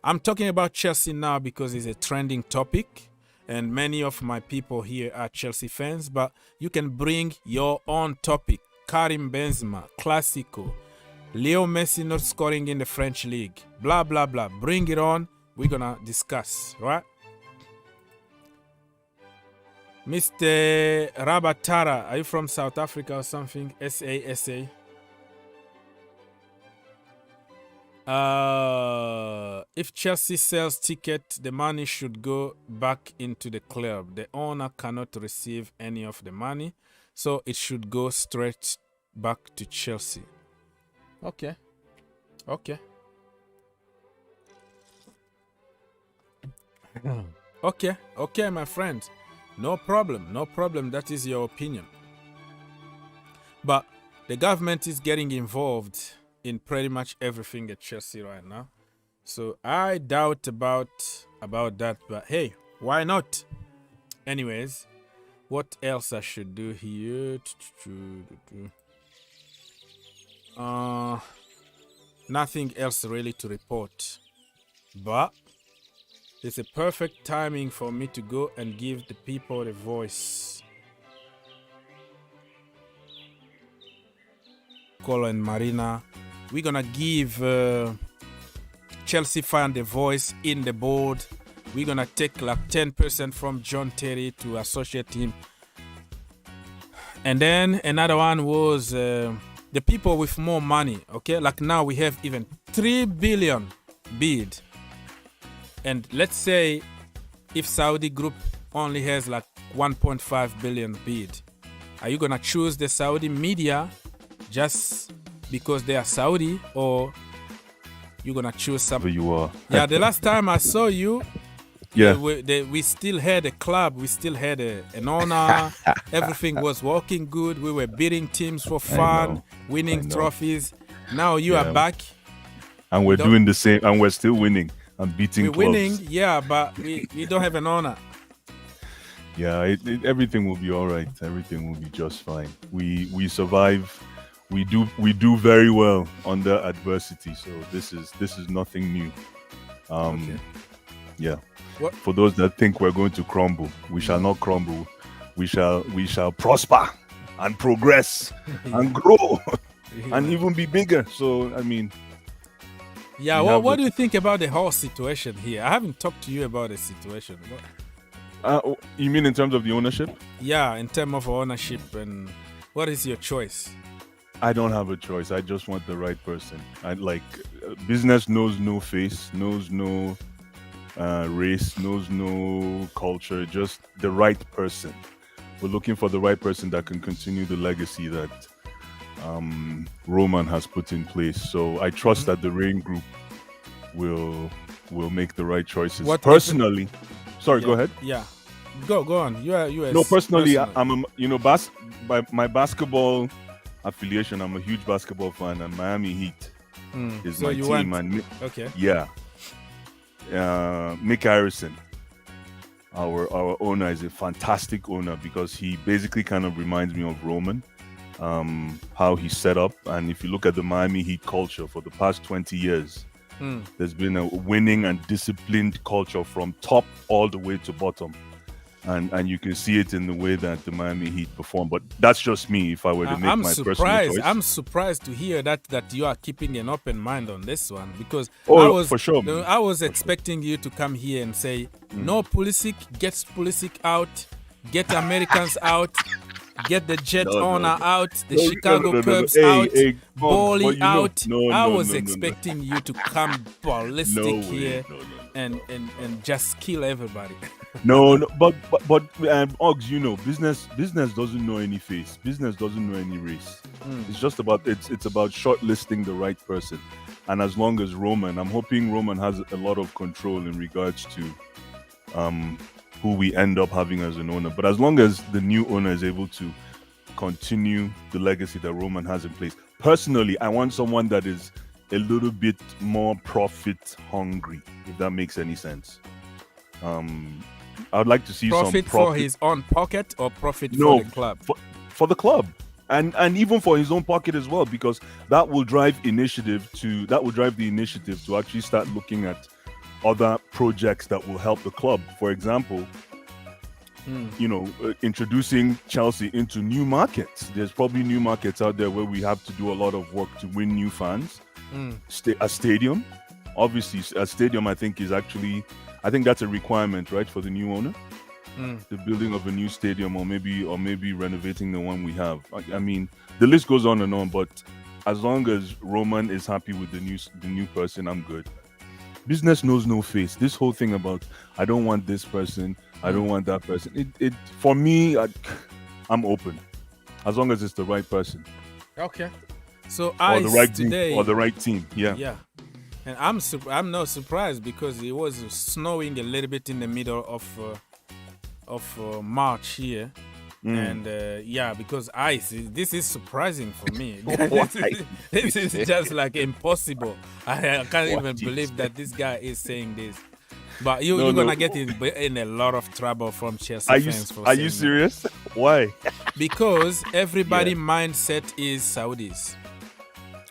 I'm talking about Chelsea now because it's a trending topic. And many of my people here are Chelsea fans, but you can bring your own topic. Karim Benzema, Clasico, Leo Messi not scoring in the French league, blah, blah, blah. Bring it on. We're going to discuss, right? Mr. Rabatara, are you from South Africa or something? SASA. If Chelsea sells ticket, the money should go back into the club. The owner cannot receive any of the money, so it should go straight back to Chelsea. Okay. Okay. Okay. Okay, my friend. No problem. No problem. That is your opinion. But the government is getting involved in pretty much everything at Chelsea right now. So I doubt about that. But hey, why not? Anyways, what else I should do here? Nothing else really to report. But it's a perfect timing for me to go and give the people a voice. Colo and Marina, we're gonna give Chelsea fan the voice in the board. We're gonna take like 10% from John Terry to associate him. And then another one was the people with more money. Okay, like now we have even 3 billion bid. And let's say if Saudi group only has like 1.5 billion bid, are you gonna choose the Saudi media just because they are Saudi, or you gonna choose something? You are. Yeah, the last time I saw you, yeah, we still had a club, we still had an owner. Everything was working good. We were beating teams for fun, winning trophies. Now you are back, and we're doing the same, and we're still winning and beating. We're clubs. winning, yeah, but we don't have an owner. Yeah, everything will be all right. Everything will be just fine. We survive. We do very well under adversity. So this is nothing new. Okay. Yeah. What? For those that think we're going to crumble, we shall not crumble. We shall prosper and progress and grow and even be bigger. So I mean. Yeah, well, what do you think about the whole situation here? I haven't talked to you about the situation. You mean in terms of the ownership? Yeah, in terms of ownership, and what is your choice? I don't have a choice. I just want the right person. Business knows no face, knows no race, knows no culture, just the right person. We're looking for the right person that can continue the legacy that Roman has put in place. So I trust that the Rain Group will make the right choices. Personally, sorry, go ahead. Yeah, go on. You are. No, personally, I'm my basketball affiliation. I'm a huge basketball fan, and Miami Heat is so my you team. Want... Okay. Yeah. Mick Harrison, our owner, is a fantastic owner because he basically kind of reminds me of Roman. how he's set up. And if you look at the Miami Heat culture for the past 20 years, there's been a winning and disciplined culture from top all the way to bottom. And you can see it in the way that the Miami Heat perform. But that's just me. If I were to make my personal choice, I'm surprised to hear that you are keeping an open mind on this one, because for sure. I was expecting you to come here and say, no, Pulisic, gets Pulisic out, get Americans out, get the jet owner out, the Chicago Cubs out, Bowley out. I was expecting you to come ballistic here and just kill everybody. but Oggs, you know, business doesn't know any face. Business doesn't know any race. It's just about it's about shortlisting the right person. And as long as I'm hoping Roman has a lot of control in regards to who we end up having as an owner. But as long as the new owner is able to continue the legacy that Roman has in place, personally, I want someone that is a little bit more profit hungry, if that makes any sense. I would like to see profit some profit for his own pocket, or profit for the club? For the club, and even for his own pocket as well, because that will drive the initiative to actually start looking at other projects that will help the club. For example, introducing Chelsea into new markets. There's probably new markets out there where we have to do a lot of work to win new fans. A stadium, obviously, a stadium I think that's a requirement, right, for the new owner. The building of a new stadium, or maybe renovating the one we have. I mean, the list goes on and on. But as long as Roman is happy with the new person, I'm good. Business knows no face. This whole thing about I don't want this person, I don't want that person. It for me, I'm open, as long as it's the right person. Okay. So or the right team. Yeah. Yeah. And I'm not surprised, because it was snowing a little bit in the middle of March here. And because ice, this is surprising for me. This is just like impossible. I can't even believe that this guy is saying this. But you're gonna get in a lot of trouble from Chelsea fans. Are you serious? Why? Because everybody mindset is Saudis.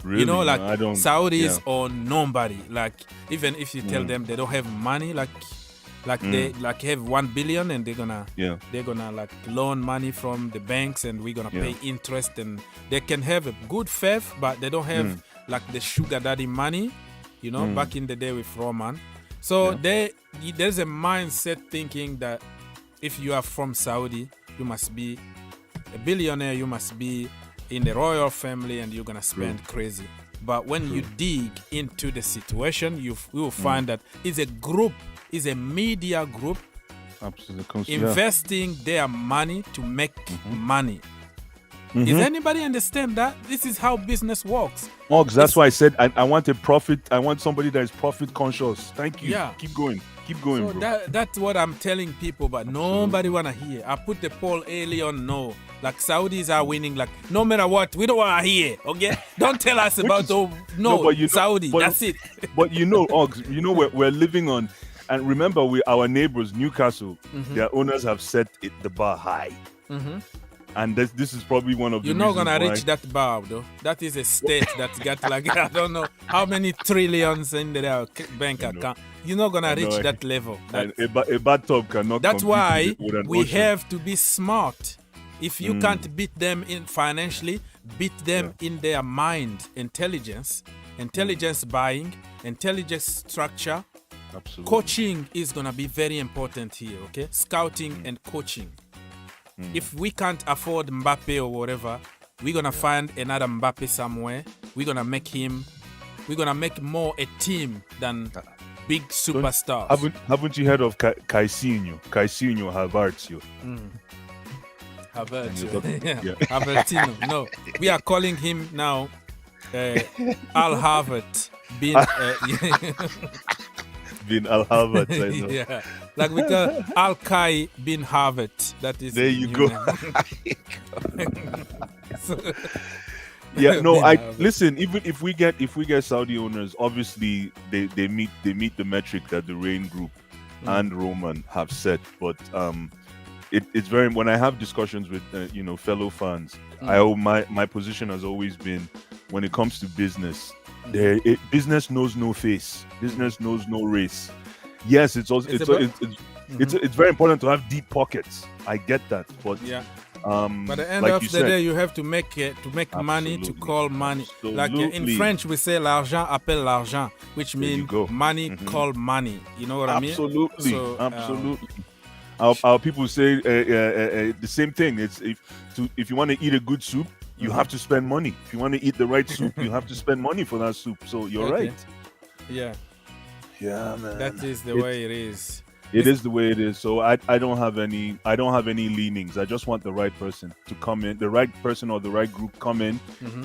Really? You know, like Saudis yeah. or nobody. Like, even if you tell them they don't have money, they have 1 billion and they're gonna like loan money from the banks, and we're gonna pay interest, and they can have a good faith, but they don't have like the sugar daddy money, back in the day with Roman. So there's a mindset thinking that if you are from Saudi, you must be a billionaire, you must be in the royal family, and you're gonna spend crazy. But when you dig into the situation, you will find that it's a media group investing their money to make money. Does anybody understand that? This is how business works. That's why I said I want a profit. I want somebody that is profit conscious. Thank you. Yeah. Keep going. So bro. That's what I'm telling people, but nobody wanna hear. I put the poll early on. No, like Saudis are winning. Like, no matter what, we don't wanna hear. Okay, don't tell us about Saudi. That's it. But Oggs, we're living on. And remember, our neighbors, Newcastle, their owners have set the bar high. And this is probably one of the reasons You're not going to reach that bar, though. That is a state that's got like, I don't know how many trillions in their bank account. You're not going to reach that level. A bathtub cannot. That's why with an we ocean. have to be smart. If you can't beat them in financially, beat them in their mind, intelligence buying, intelligence structure. Absolutely. Coaching is going to be very important here, okay? Scouting and coaching. If we can't afford Mbappe or whatever, we're going to find another Mbappe somewhere. We're going to make more a team than big superstars. Haven't you heard of Caixinho? Caixinho Havertz. Havertz. Havertino. No, we are calling him now Al Harvard. Bin Al Harvard, I know. Yeah, like we call Al Kai bin Harvard. That is. There you go. Listen. Even if we get Saudi owners, obviously they meet the metric that the Rain Group and Roman have set. But it's very, when I have discussions with fellow fans, my position has always been, when it comes to business, business knows no face, business knows no race. Yes, it's very important to have deep pockets. I get that, but but at the end of the day, you have to make money to call money. Like in French, we say l'argent appelle l'argent, which means money call money. You know what I mean? Absolutely, absolutely. Our people say the same thing. It's if you want to eat a good soup, you have to spend money. If you want to eat the right soup, you have to spend money for that soup. So you're right. Yeah, man. That is the way it is. It is the way it is. So I don't have any leanings. I just want the right person to come in, the right person or the right group come in,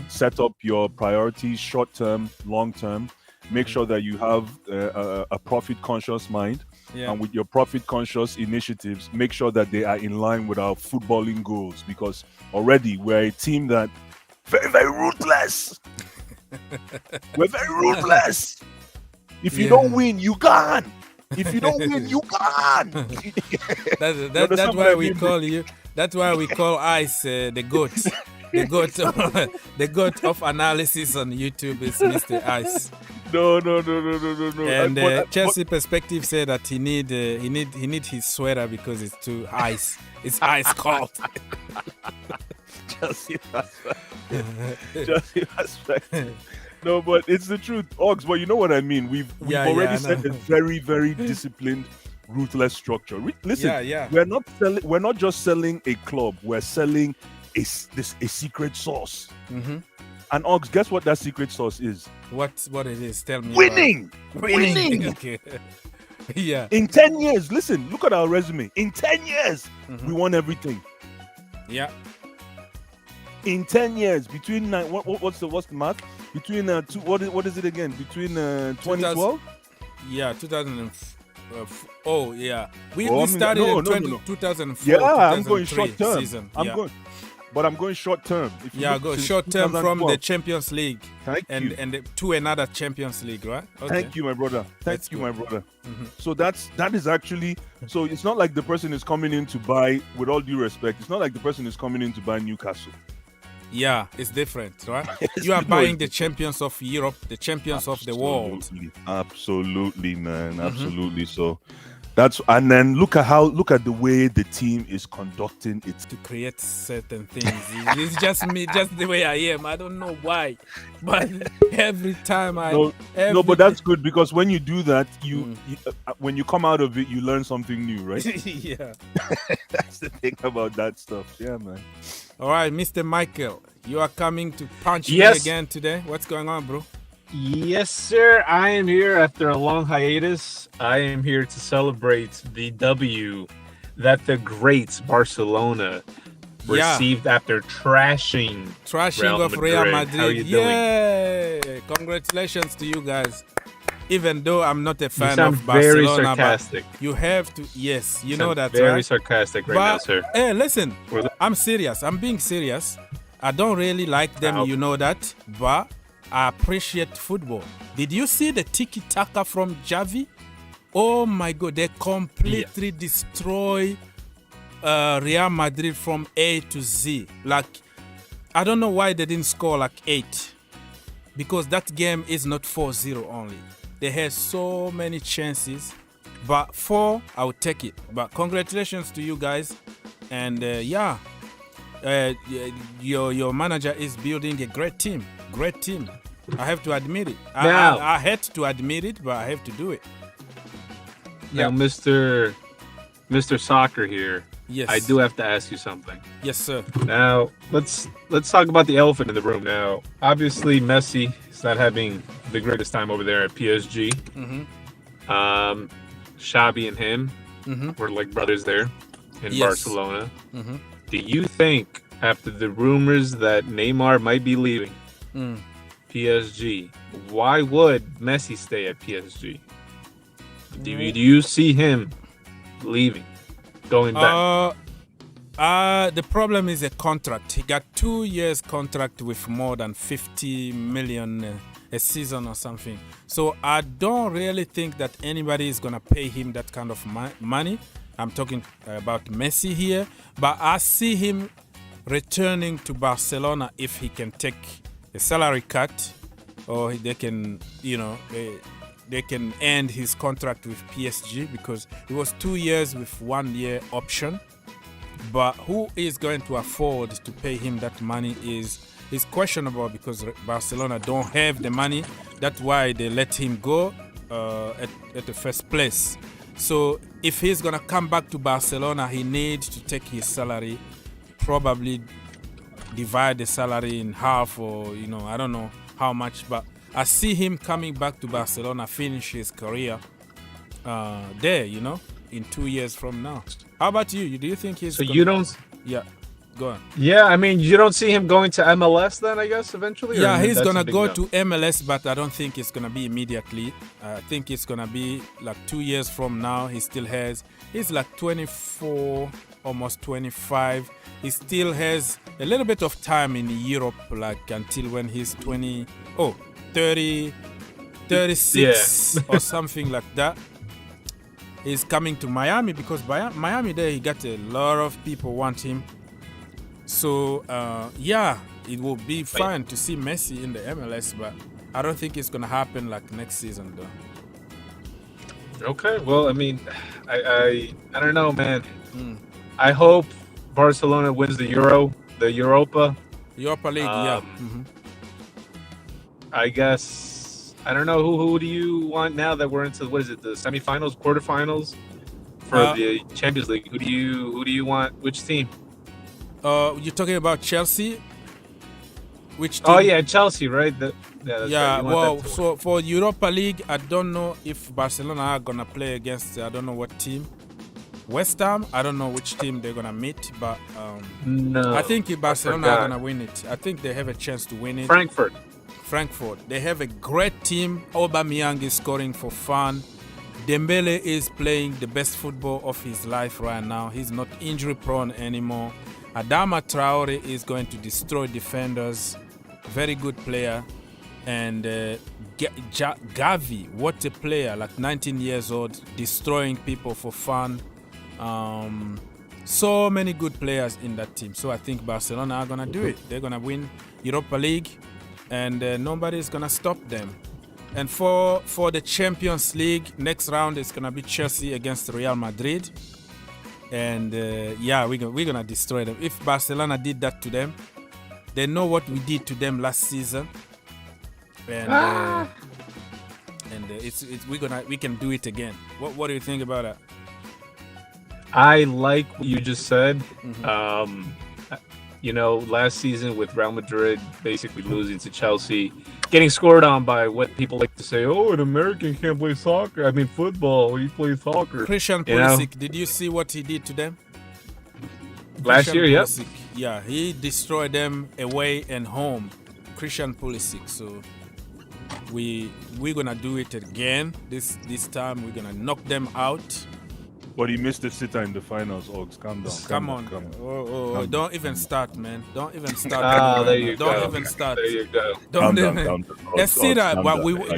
set up your priorities, short term, long term. Make sure that you have a profit conscious mind, and with your profit conscious initiatives, make sure that they are in line with our footballing goals. Because already we're a team that very, very ruthless. We're very ruthless. If you don't win, you gone. If you don't win, you gone. That's why we call you. That's why we call Ice the goat. The goat of analysis on YouTube is Mr. Ice. No. And Chelsea Perspective said that he need his sweater because it's too ice. It's ice cold. Chelsea Perspective. No, but it's the truth, Ogs. But you know what I mean. We've already set a very, very disciplined, ruthless structure. Listen, we're not just selling a club. We're selling a secret sauce. And Ogs, guess what that secret sauce is? What it is? Tell me. Winning. Okay. Yeah. In 10 years, listen. Look at our resume. In 10 years, we won everything. Yeah. In 10 years, between what's the math? Between what is it again? Between 2012? Yeah, 2000. We started in 2004. Yeah, I'm going short term. Season. I'm going short term. Go short term from the Champions League. Thank you. And to another Champions League, right? Okay. Thank you, my brother. Thank you, my brother. So that is actually, so it's not like the person is coming in to buy, with all due respect, it's not like the person is coming in to buy Newcastle. Yeah, it's different, right? You are buying the champions of Europe, the champions of the world. Absolutely, man. Absolutely. So and then look at the way the team is conducting it to create certain things. It's just me, just the way I am. I don't know why, but every time but that's good, because when you do that, you when you come out of it, you learn something new, right? Yeah. That's the thing about that stuff. Yeah, man. All right, Mr. Michael, you are coming to punch me again today. What's going on, bro? Yes, sir. I am here after a long hiatus. I am here to celebrate the W that the great Barcelona received after trashing Real Madrid. How you doing? Congratulations to you guys. Even though I'm not a fan of Barcelona, very sarcastic. You have to, you know that, very sarcastic now, sir. Hey, listen, I'm serious. I'm being serious. I don't really like them, you know that, but I appreciate football. Did you see the tiki-taka from Xavi? Oh my God, they completely destroy Real Madrid from A to Z. Like, I don't know why they didn't score like 8, because that game is not 4-0 only. They had so many chances, but 4, I would take it. But congratulations to you guys, and your manager is building a great team. Great team. I have to admit it. I hate to admit it, but I have to do it. Now, Mr. Soccer here. Yes. I do have to ask you something. Yes, sir. Now, let's talk about the elephant in the room. Now, obviously, Messi is not having the greatest time over there at PSG. Xavi and him were like brothers there in Barcelona. Do you think, after the rumors that Neymar might be leaving PSG, why would Messi stay at PSG? Do you see him leaving, going back? The problem is a contract. He got 2 years contract with more than 50 million a season or something. So I don't really think that anybody is gonna pay him that kind of money. I'm talking about Messi here, but I see him returning to Barcelona if he can take a salary cut, or they can, they can end his contract with PSG, because it was 2 years with 1 year option. But who is going to afford to pay him that money is questionable, because Barcelona don't have the money. That's why they let him go at the first place. So if he's gonna come back to Barcelona, he needs to take his salary, probably divide the salary in half, or I don't know how much, but I see him coming back to Barcelona, finish his career there, in 2 years from now. How about you? Do you think he's? So you don't? Yeah, go on. Yeah, I mean, you don't see him going to MLS then, I guess, eventually? Yeah, he's gonna go to MLS, but I don't think it's gonna be immediately. I think it's gonna be like 2 years from now. He's like 24, almost 25. He still has a little bit of time in Europe, like until when he's 30, 36 or something like that. He's coming to Miami, because Miami there, he got a lot of people want him. So, it will be fine to see Messi in the MLS, but I don't think it's going to happen like next season, though. Okay, well, I mean, I don't know, man. I hope Barcelona wins the Europa League, yeah. Mm-hmm. I guess, I don't know, who do you want now that we're into, what is it, the semifinals, quarterfinals for the Champions League? Who do you want? Which team? You're talking about Chelsea? Which team? Oh yeah, Chelsea, right? That's right. Well, so for Europa League, I don't know if Barcelona are gonna play against, I don't know what team. West Ham, I don't know which team they're gonna meet, but no, I think Barcelona are gonna win it. I think they have a chance to win it. Frankfurt. They have a great team. Aubameyang is scoring for fun. Dembele is playing the best football of his life right now. He's not injury prone anymore. Adama Traore is going to destroy defenders. Very good player. And Gavi, what a player, like 19 years old, destroying people for fun. So many good players in that team. So I think Barcelona are going to do it. They're going to win Europa League, and nobody's going to stop them. And for the Champions League, next round is going to be Chelsea against Real Madrid. And we're going to destroy them. If Barcelona did that to them, they know what we did to them last season. And we can do it again. What do you think about that? I like what you just said. Mm-hmm. Last season with Real Madrid basically losing to Chelsea, getting scored on by what people like to say, an American can't play soccer. I mean, football, he plays soccer. Christian Pulisic, did you see what he did to them? Last year, yeah. Yeah, he destroyed them away and home. Christian Pulisic. So we're going to do it again. This time we're going to knock them out. But he missed the sitter in the finals, Oaks. Calm down. Come on. Don't even start, man. Don't even start. There you go. Don't even start. There you go. Calm down. The sitter,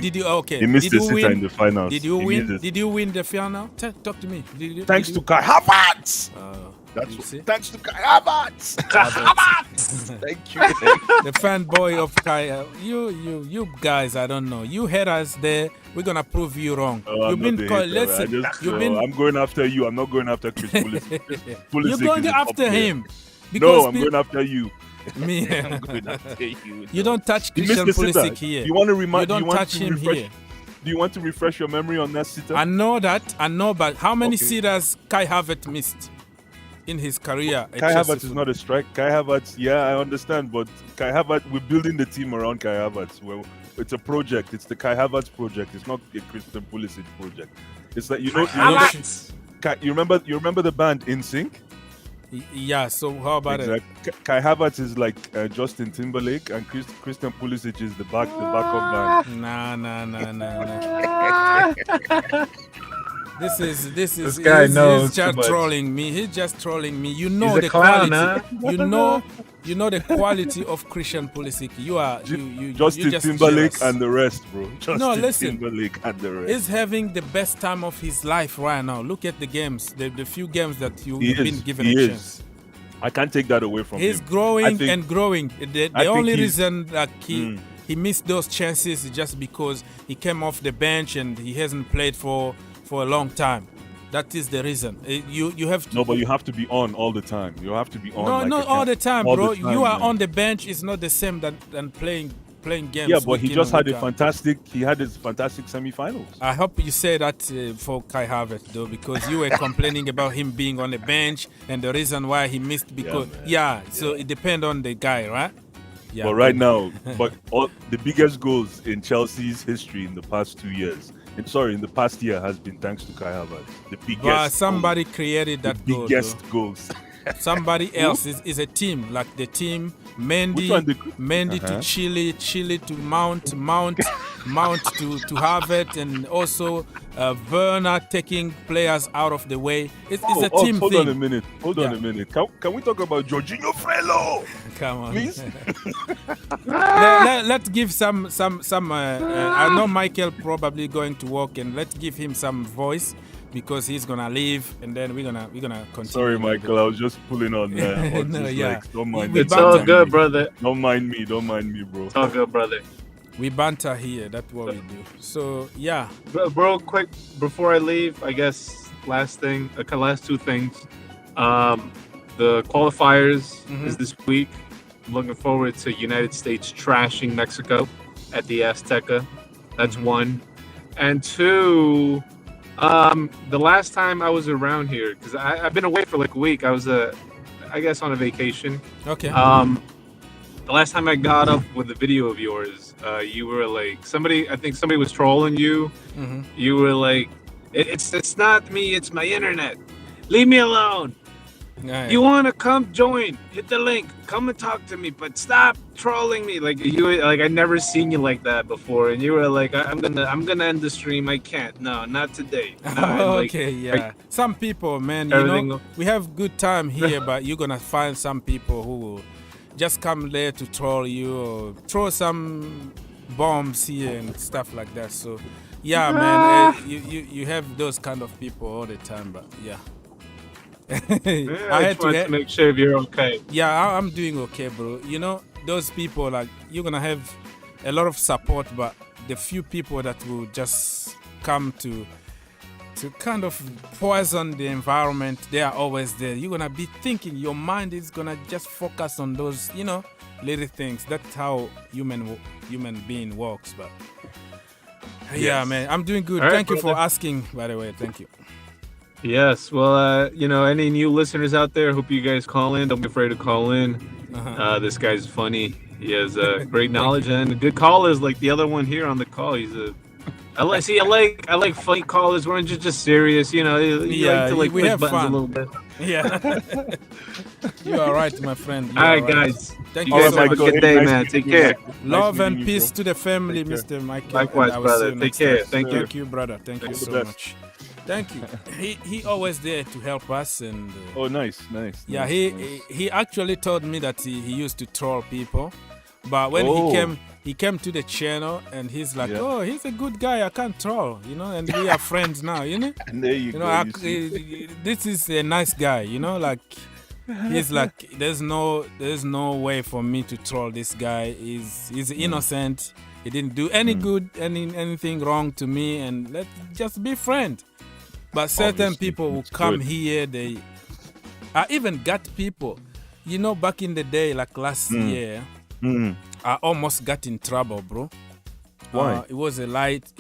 did you, okay. He missed the sitter in the finals. Did you win? Did you win the final? Talk to me. Thanks to Kai Havertz. Thanks to Kai Havertz. Thank you. The fanboy of Kai. You guys, I don't know. You haters there. We're gonna prove you wrong. You've been called. Listen, I'm going after you. I'm not going after Chris Pulisic. You're going after him. No, I'm going after you. Me. I'm going after you. You don't touch Christian Pulisic here. You want to remind? You don't touch him here. Do you want to refresh your memory on that sitter? I know, but how many sitters Kai Havertz missed in his career? Kai Havertz is not a strike. Kai Havertz, yeah, I understand, but Kai Havertz, we're building the team around Kai Havertz. Well, it's a project. It's the Kai Havertz project. It's not a Christian Pulisic project. It's like you remember the band NSYNC? Yeah. So how about it? Kai Havertz is like Justin Timberlake, and Christian Pulisic is the backup band. Nah. This guy knows he's just trolling me. He's just trolling me. You know he's the clown, quality. Huh? You know You know the quality of Christian Pulisic. Justin just Timberlake jealous. and the rest, bro. Justin listen. Timberlake and the rest. He's having the best time of his life right now. Look at the games, the few games that you've been given a chance. I can't take that away from him. He's growing and growing. The only reason that he missed those chances is just because he came off the bench and he hasn't played for a long time. That is the reason. You have to. No, but you have to be on all the time. You have to be on. No, like not all the time, bro. You are man. on the bench. It's not the same than playing games. Yeah, but he just had his fantastic semi-finals. I hope you say that for Kai Havertz though, because you were complaining about him being on the bench and the reason why he missed because so it depends on the guy, right? Yeah. But right now, all the biggest goals in Chelsea's history in the past 2 years. In the past year has been thanks to Kai Havertz. The biggest. But somebody created that goal. Biggest goals. Somebody else is a team, like the team Mendy to Chile to Mount to Havertz, and also Werner taking players out of the way. It's a team hold thing. Hold on a minute. Can we talk about Jorginho Frello? Come on. Please? Let's give some I know Michael probably going to work, and let's give him some voice because he's gonna leave, and then we're gonna continue. Sorry, Michael, I was just pulling on legs. Don't mind me. It's all good, brother. Don't mind me, bro. It's all good, brother. We banter here. That's what we do. So yeah, bro. Quick before I leave, I guess last two things. The qualifiers is this week. I'm looking forward to United States trashing Mexico at the Azteca. That's one, and two. The last time I was around here, because I've been away for like a week. I was I guess on a vacation. Okay. The last time I got up with a video of yours, you were like I think somebody was trolling you. Mm-hmm. You were like, it's not me, it's my internet. Leave me alone. Yeah. You want to come join? Hit the link. Come and talk to me, but stop trolling me. Like I never seen you like that before, and you were like, I'm gonna end the stream. I can't. No, not today. No, okay, yeah. Some people, man, we have good time here, but you're gonna find some people who will just come there to troll you or throw some bombs here and stuff like that. So, yeah, man, you have those kind of people all the time, but yeah. I had to make sure you're okay. Yeah, I'm doing okay, bro. You know, those people, like, you're gonna have a lot of support, but the few people that will just come to kind of poison the environment, they are always there. You're gonna be thinking, your mind is gonna just focus on those, little things. That's how human being works. But yeah, man, I'm doing good. Thank you for asking, by the way. Thank you. Yes, well, any new listeners out there, hope you guys call in. Don't be afraid to call in. This guy's funny. He has great knowledge and good callers, like the other one here on the call. I like funny callers. We're just serious, you like to we push have buttons fun. a little bit. Yeah, you are right, my friend. All right, guys. Thank you you guys so have a much. good day, man. Take care. Love and peace to the family, Mr. Michael. Likewise, brother. Take care. Thank you. Thank you, brother. Thank you so much. Thank you. He always there to help us, and nice. Yeah, he actually told me that he used to troll people, but when he came to the channel, and he's like, oh, he's a good guy, I can't troll, and we are friends now, And there you go. This is a nice guy, like he's like, there's no way for me to troll this guy. He's innocent. He didn't do any good, anything wrong to me, and let's just be friends. But certain people who come here, I even got people, back in the day, like last year, I almost got in trouble, bro. Why? It was a night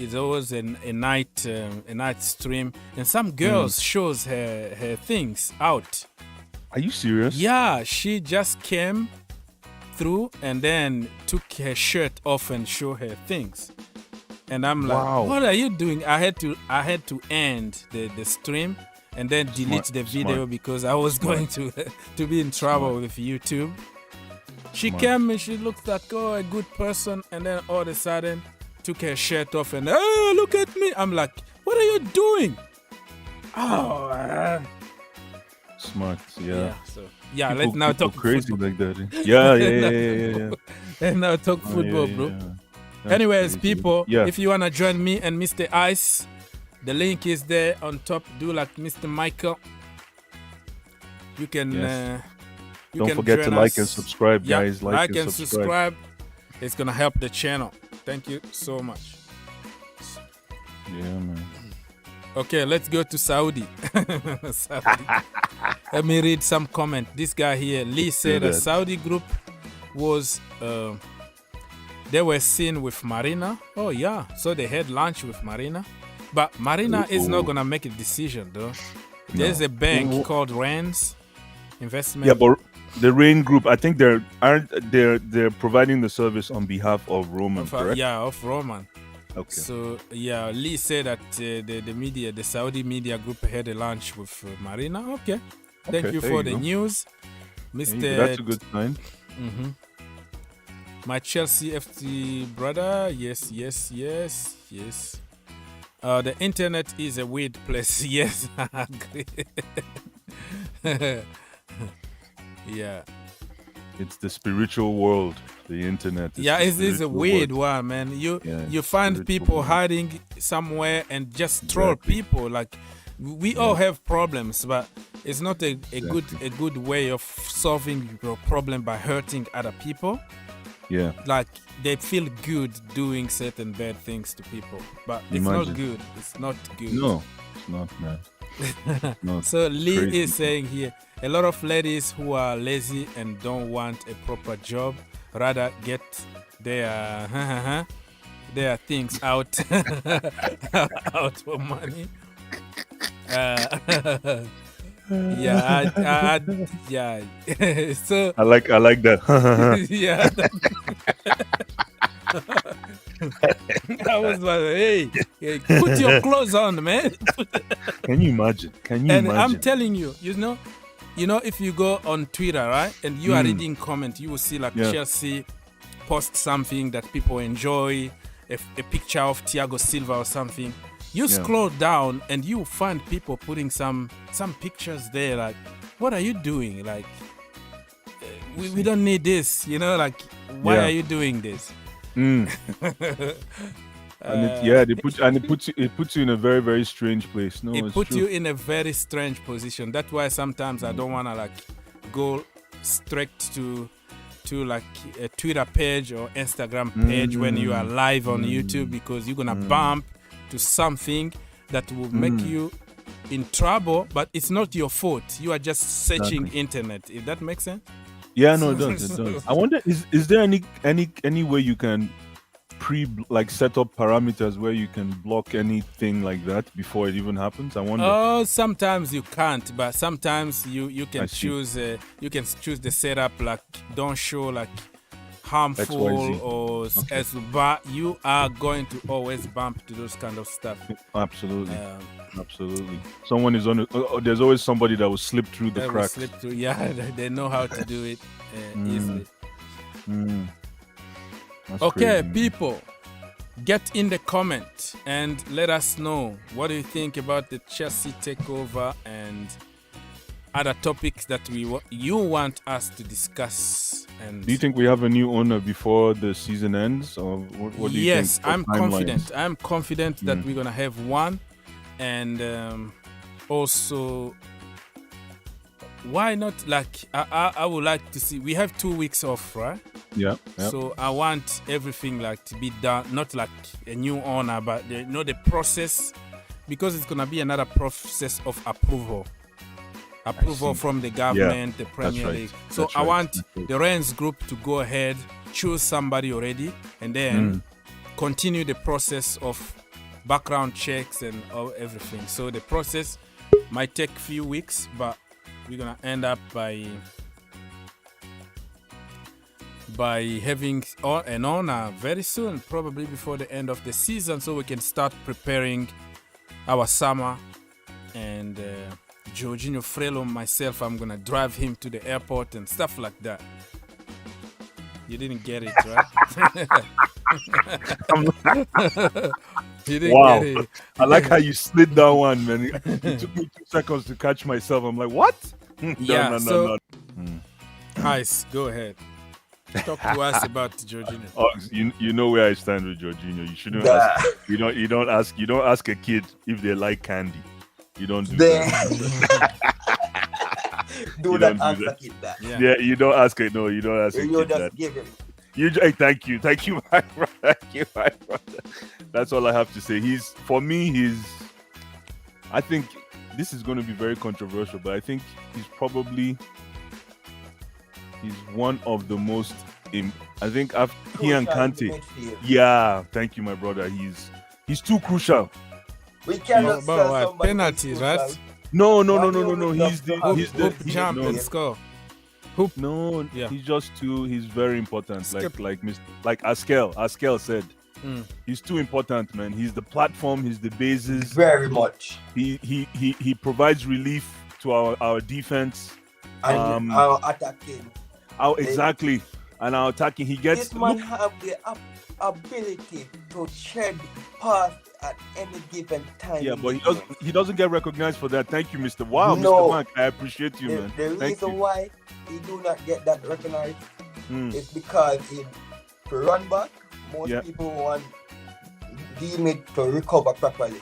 stream, and some girls shows her things out. Are you serious? Yeah, she just came through and then took her shirt off and show her things. And I'm like, what are you doing? I had to end the stream and then delete the video because I was going to be in trouble with YouTube. She came and she looked like, a good person, and then all of a sudden took her shirt off and, look at me. I'm like, what are you doing? Smart, yeah. So Yeah, let's now talk crazy football. like that. Yeah. And now talk football, bro. That's Anyways, crazy. people, Yeah. if you wanna join me and Mr. Ice, the link is there on top. Do like Mr. Michael. You can. Yes. You Don't can forget to join like us. and subscribe, Yeah, guys. Like and subscribe. It's gonna help the channel. Thank you so much. Yeah, man. Okay, let's go to Saudi. Saudi. Let me read some comment. This guy here, Lee, said a Saudi group was they were seen with Marina. Oh yeah, so they had lunch with Marina, but Marina is not gonna make a decision though. There's a bank called Laurenz Investment. Yeah, but the Rain Group, I think they're providing the service on behalf of Roman, correct? Yeah, of Roman. Okay. So yeah, Lee said that the Saudi media group had a lunch with Marina. Okay. Thank you for the news, Mr. That's a good sign. My Chelsea FC brother. Yes. The internet is a weird place. Yes, I agree. Yeah. It's the spiritual world, the internet. Yeah, it's a weird one, man. You find people hiding somewhere and just troll people. Like we all have problems, but it's not a good way of solving your problem by hurting other people. Yeah. Like they feel good doing certain bad things to people, but it's not good. It's not good. No, it's not, man. No, so Lee crazy. is saying here, a lot of ladies who are lazy and don't want a proper job rather get their things out out for money. Yeah. So I like that. yeah. I was like, hey, put your clothes on, man. Can you imagine? And I'm telling you, you know, if you go on Twitter, right, and you are reading comment, you will see like Chelsea post something that people enjoy, a picture of Thiago Silva or something. You scroll down and you find people putting some pictures there. Like, what are you doing? Like, we don't need this. You know, like, why are you doing this? And it puts you in a very, very strange place. No, it puts you in a very strange position. That's why sometimes I don't wanna like go straight to like a Twitter page or Instagram page when you are live on YouTube, because you're gonna bump to something that will make you in trouble, but it's not your fault. You are just searching internet. If that makes sense? Yeah, no, it does. I wonder, is there any way you can set up parameters where you can block anything like that before it even happens? I wonder. Oh, sometimes you can't, but sometimes you can choose the setup, like don't show like harmful XYZ. or as, but you are going to always bump to those kind of stuff. Absolutely. Someone is on it. There's always somebody that will slip through the cracks. Yeah, they know how to do it easily. That's okay, crazy, people, get in the comment and let us know what do you think about the Chelsea takeover and other topics that you want us to discuss. And do you think we have a new owner before the season ends, or what do you think? Yes, I'm confident. I'm confident that we're gonna have one, and also, why not? Like, I would like to see. We have 2 weeks off, right? Yeah. So I want everything like to be done, not like a new owner, but the process, because it's gonna be another process of approval from the government, the Premier League. So I want the Rennes group to go ahead, choose somebody already, and then continue the process of background checks and everything. So the process might take a few weeks, but we're gonna end up by having an owner very soon, probably before the end of the season, so we can start preparing our summer. And Jorginho, Frelo, myself, I'm gonna drive him to the airport and stuff like that. You didn't get it, right? You didn't get it. I like how you slid that one, man. It took me 2 seconds to catch myself. I'm like, what? No. Ice, go ahead. Talk to us about Jorginho. Oh, you know where I stand with Jorginho. You shouldn't ask. You don't ask a kid if they like candy. You don't do that. Do that answer kid that. Yeah, you don't ask it. No, you don't ask you it. just that. give him. Thank you, my brother. Thank you, my brother. That's all I have to say. I think this is going to be very controversial, but I think he's one of the most. I think he and Kante. Yeah, thank you, my brother. He's too crucial. We cannot sell somebody penalty, right? No. He's the jump and score. Hoop. No, he's very important. Like Askel said. He's too important, man. He's the platform, he's the basis. Very much. He provides relief to our defense. And our attacking. Exactly. And our attacking. This man have the ability to shed past at any given time. Yeah, but he doesn't get recognized for that. Thank you, Mr. Wow, no. Mr. Mark. I appreciate you, man. The reason why he do not get that recognized is because in run back, most people want D-mid to recover properly.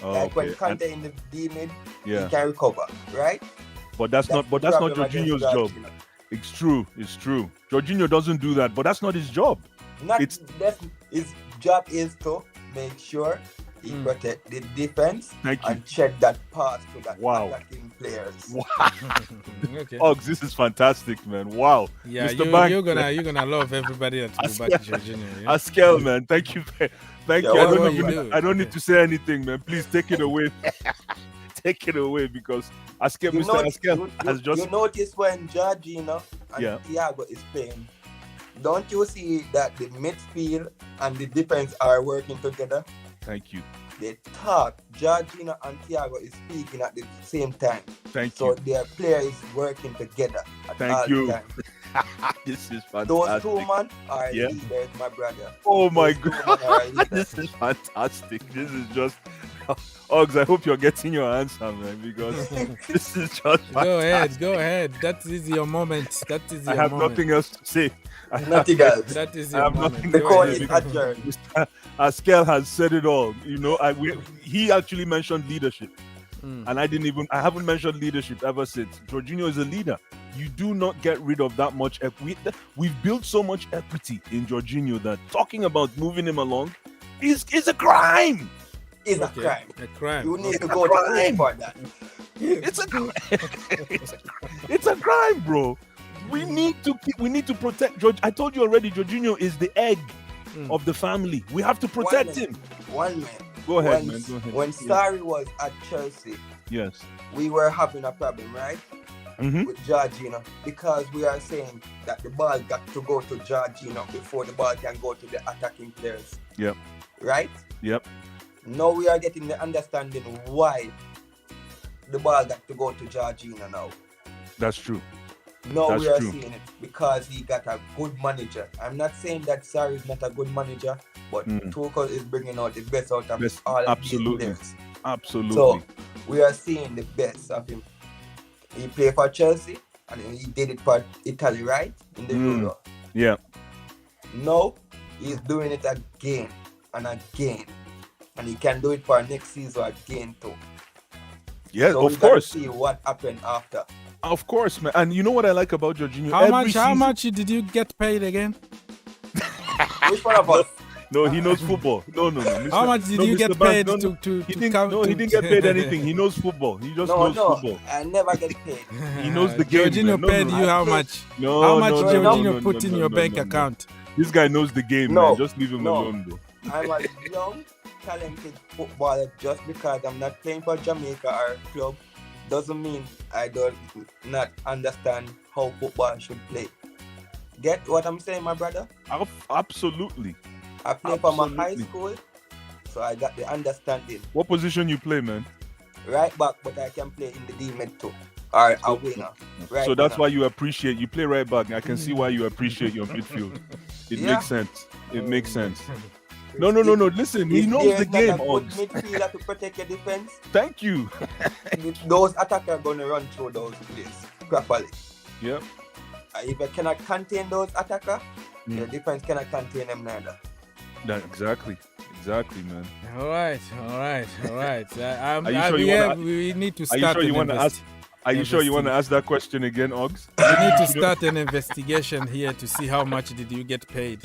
When Kante in the D-mid, he can recover, right? But that's not Jorginho's job. It's true. Jorginho doesn't do that, but that's not his job. His job is to make sure he protect the defense and check that pass to that attacking players. Wow. Okay. Ogs, this is fantastic, man. Wow. Yeah, you're gonna love everybody that go back to Jorginho. Yeah? Askel, man, thank you. Thank you. I don't need to say anything, man. Please take it away. Take it away because Mr. Askel has just. You notice when Jorginho and Thiago is playing, don't you see that the midfield and the defense are working together? Thank you. They talk. Jorginho and Thiago is speaking at the same time. Thank you. So their player is working together at Thank you. time. This is fantastic. Those two men are leaders, my brother. Oh my God. This is fantastic. This is just. Oggs, I hope you're getting your answer, man, because this is just fantastic. Go ahead. That is your moment. I have nothing else to say. Nothing else. That is your moment. The call is adjourned. Mr. Askel has said it all. You know, he actually mentioned leadership. And I haven't mentioned leadership ever since. Jorginho is a leader. You do not get rid of that much equity. We've built so much equity in Jorginho that talking about moving him along is a crime. It's a crime. A crime. You need to go to court for that. It's a crime. It's a crime, bro. We need to protect George. I told you already, Jorginho is the egg of the family. We have to protect him. One man. Go ahead, man. Go ahead. When Sarri was at Chelsea, we were having a problem, right? With Jorginho, because we are saying that the ball got to go to Jorginho before the ball can go to the attacking players. Yep. Right? Yep. Now we are getting the understanding why the ball got to go to Jorginho now. That's true. Now we are seeing it because he got a good manager. I'm not saying that Sarri is not a good manager, but Tuchel is bringing out the best out of all of these players. Absolutely. So we are seeing the best of him. He played for Chelsea and he did it for Italy, right? In the Euro. Yeah. Now he's doing it again and again. And he can do it for next season again too. Yeah, so of course. See what happened after. Of course, man. And you know what I like about Jorginho? How much did you get paid again? Which one of us? No, he knows football. No. How much did you get paid to count? No, he didn't get paid anything. He knows football. He just knows football. I never get paid. He knows the game. Jorginho paid you how much? How much Jorginho put in your bank account? This guy knows the game, man. Just leave him alone, bro. I'm a young, talented footballer. Just because I'm not playing for Jamaica or a club doesn't mean I do not understand how football should play. Get what I'm saying, my brother? Absolutely. I play for my high school, so I got the understanding. What position you play, man? Right back, but I can play in the D-mid too. Or a winger. So that's why you play right back. I can see why you appreciate your midfield. It makes sense. It makes sense. No. Listen, he knows the game. Good midfielder to protect your defense. Thank you. Those attackers are going to run through those plays properly. Yep. if you cannot contain those attackers, the defense cannot contain them neither. Exactly, man. All right. We need to start. Are you sure you want to ask that question again, Oggs? We need to start an investigation here to see how much did you get paid.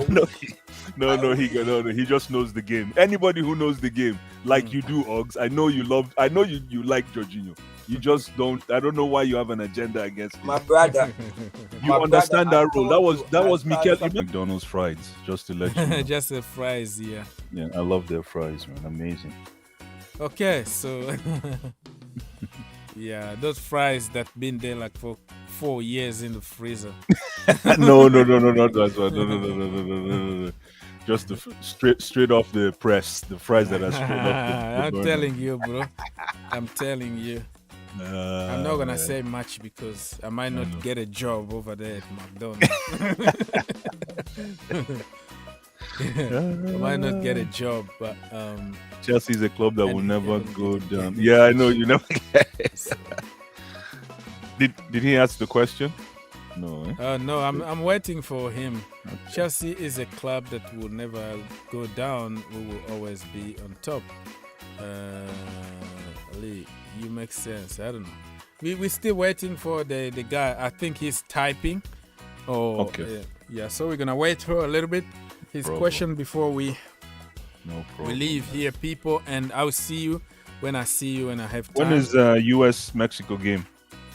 No, he just knows the game. Anybody who knows the game, like you do, Oggs, I know you like Jorginho. You just don't. I don't know why you have an agenda against him. My brother. You understand that role. That was Mikel. McDonald's fries, just to let you know. Just the fries, yeah. Yeah, I love their fries, man. Amazing. Okay, so yeah, those fries that been there like for 4 years in the freezer. No, not that one. No. Just straight off the press, the fries that are straight off the I'm telling you, bro. I'm telling you. I'm not gonna say much because I might not get a job over there at McDonald's. I might not get a job, but Chelsea is a club that will never go down. Yeah, I know you never get it. Did he ask the question? No. No, I'm waiting for him. Okay. Chelsea is a club that will never go down. We will always be on top. Lee, you make sense. I don't know. We're still waiting for the guy. I think he's typing. Oh, okay. Yeah. So we're gonna wait for a little bit. His question before we leave here, people. And I'll see you when I see you and I have time. When is US-Mexico game?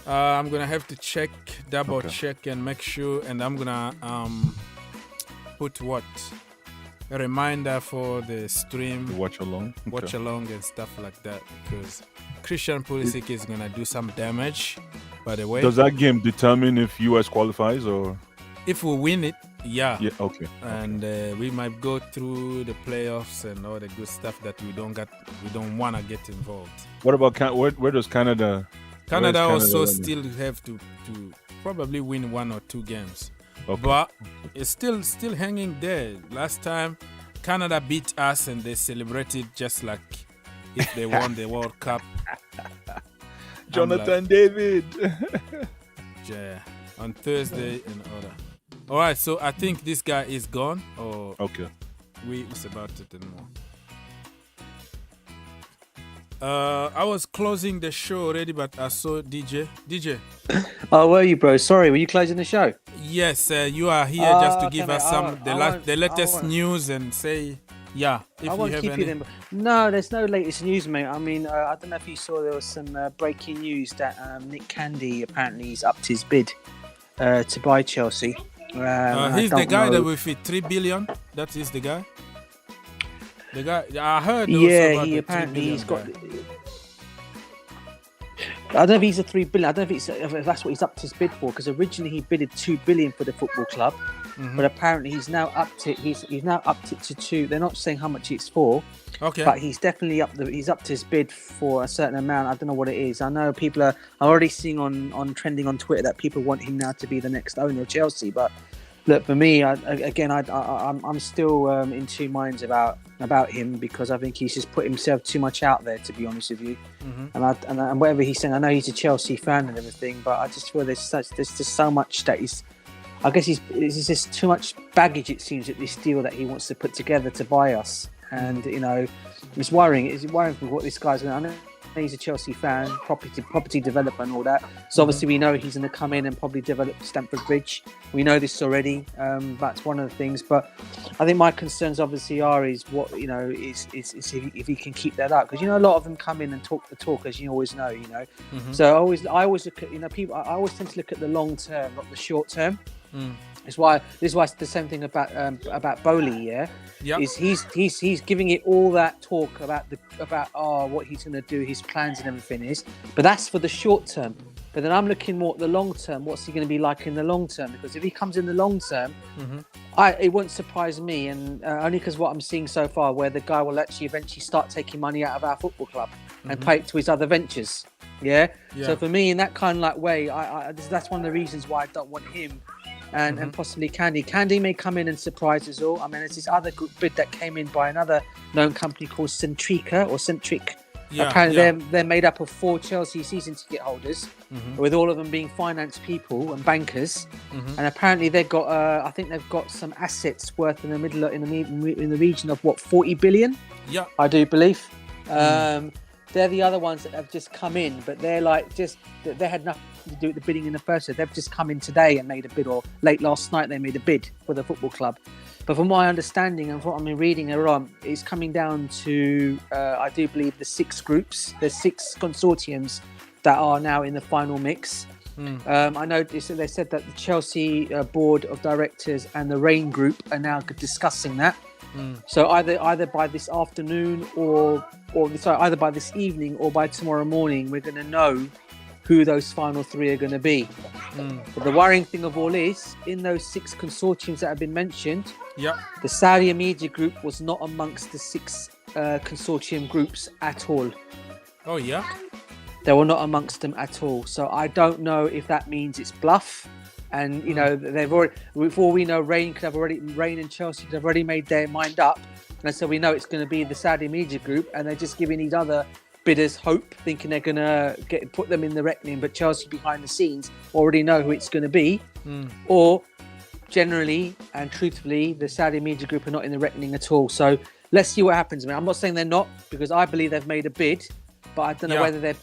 I'm gonna have to double check and make sure, and I'm gonna put a reminder for the stream, the watch along and stuff like that, because Christian Pulisic is gonna do some damage. By the way, does that game determine if US qualifies or if we win it? Yeah. Okay. And we might go through the playoffs and all the good stuff that we don't wanna get involved. What about where does Canada? Canada also still have to probably win 1 or 2 games. Okay. But it's still hanging there. Last time Canada beat us and they celebrated just like if they won the World Cup. Jonathan David. Yeah, on Thursday and all that. All right, so I think this guy is gone. Or it's about it anymore. I was closing the show already, but I saw DJ. Oh, were you, bro? Sorry, were you closing the show? Yes, you are here just to give us the latest news and say, if you have any. No, there's no latest news, mate. I mean, I don't know if you saw there was some breaking news that Nick Candy apparently he's upped his bid to buy Chelsea. He's the guy that with 3 billion. That is the guy. The guy I heard. Yeah, he apparently he's got. I don't know if he's a 3 billion. I don't know if that's what he's upped his bid for, because originally he bidded 2 billion for the football club, but apparently he's now upped it. He's now upped it to 2. They're not saying how much it's for. Okay. But he's definitely upped his bid for a certain amount. I don't know what it is. I know people are already seeing on trending on Twitter that people want him now to be the next owner of Chelsea. But look, for me, I'm still in two minds about him, because I think he's just put himself too much out there, to be honest with you. And whatever he's saying, I know he's a Chelsea fan and everything, but I just feel there's just so much that there's just too much baggage, it seems, at this deal that he wants to put together to buy us. And it's worrying. It's worrying for what this guy's going to. I know he's a Chelsea fan, property developer and all that. So obviously we know he's going to come in and probably develop Stamford Bridge. We know this already. That's one of the things. But I think my concerns obviously is what is if he can keep that up, because a lot of them come in and talk the talk, as you always know. So I always look at people. I always tend to look at the long term, not the short term. This is why it's the same thing about Bowley, is he's giving it all that talk about what he's going to do, his plans and everything is, but that's for the short term. But then I'm looking more at the long term. What's he going to be like in the long term? Because if he comes in the long term, it won't surprise me, and only because what I'm seeing so far, where the guy will actually eventually start taking money out of our football club and pay it to his other ventures. So for me, in that kind of way, that's one of the reasons why I don't want him. And possibly Candy. Candy may come in and surprise us all. I mean, there's this other good bid that came in by another known company called Centric. Apparently, they're made up of 4 Chelsea season ticket holders, with all of them being finance people and bankers. And apparently, they've got, I think they've got some assets worth in the region of 40 billion. Yeah, I do believe. They're the other ones that have just come in, but they're like they had nothing to do with the bidding in the first place. They've just come in today and made a bid, or late last night they made a bid for the football club. But from my understanding and what I'm reading around, it's coming down to, I do believe, the 6 groups. There's 6 consortiums that are now in the final mix. I know they said that the Chelsea board of directors and the Rain Group are now discussing that. So either by this afternoon or either by this evening or by tomorrow morning, we're going to know who those final 3 are going to be. But the worrying thing of all is, in those 6 consortiums that have been mentioned, the Saudi Media Group was not amongst the 6 consortium groups at all. Oh, yeah? They were not amongst them at all. So I don't know if that means it's bluff. And, you know, they've already, before we know, Rain and Chelsea could have already made their mind up. And so we know it's going to be the Saudi Media Group, and they're just giving these other bidders hope, thinking they're going to put them in the reckoning. But Chelsea behind the scenes already know who it's going to be. Or generally and truthfully, the Saudi Media Group are not in the reckoning at all. So let's see what happens. I mean, I'm not saying they're not, because I believe they've made a bid, but I don't know whether their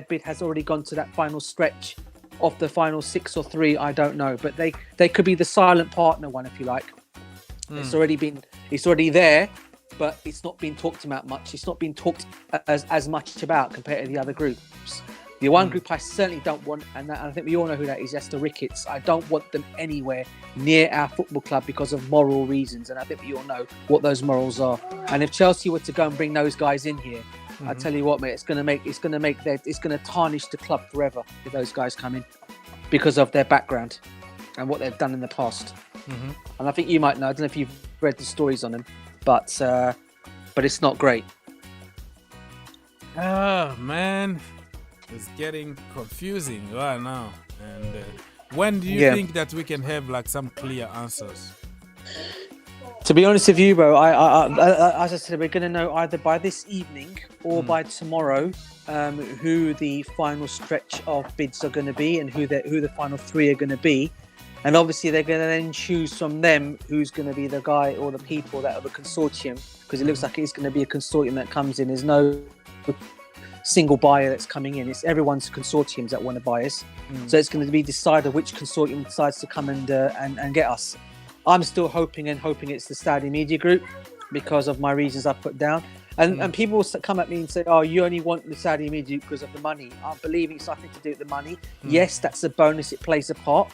bid has already gone to that final stretch of the final 6 or 3. I don't know, but they could be the silent partner one, if you like. It's already there, but it's not been talked about much. It's not been talked as much about compared to the other groups. The one group I certainly don't want, and I think we all know who that is, that's the Ricketts. I don't want them anywhere near our football club because of moral reasons, and I think we all know what those morals are. And if Chelsea were to go and bring those guys in here, I tell you what, mate, it's going to tarnish the club forever if those guys come in, because of their background and what they've done in the past. And I think you might know. I don't know if you've read the stories on them, but it's not great. Oh man, it's getting confusing right now. And when do you think that we can have like some clear answers? To be honest with you, bro, I as I said, we're going to know either by this evening or by tomorrow who the final stretch of bids are going to be and who the final 3 are going to be. And obviously, they're going to then choose from them who's going to be the guy or the people that are the consortium, because it looks like it's going to be a consortium that comes in. There's no single buyer that's coming in. It's everyone's consortiums that want to buy us. So it's going to be decided which consortium decides to come and get us. I'm still hoping it's the Saudi Media Group because of my reasons I put down. And people will come at me and say, oh, you only want the Saudi Media because of the money. I believe it's nothing to do with the money. Yes, that's a bonus. It plays a part.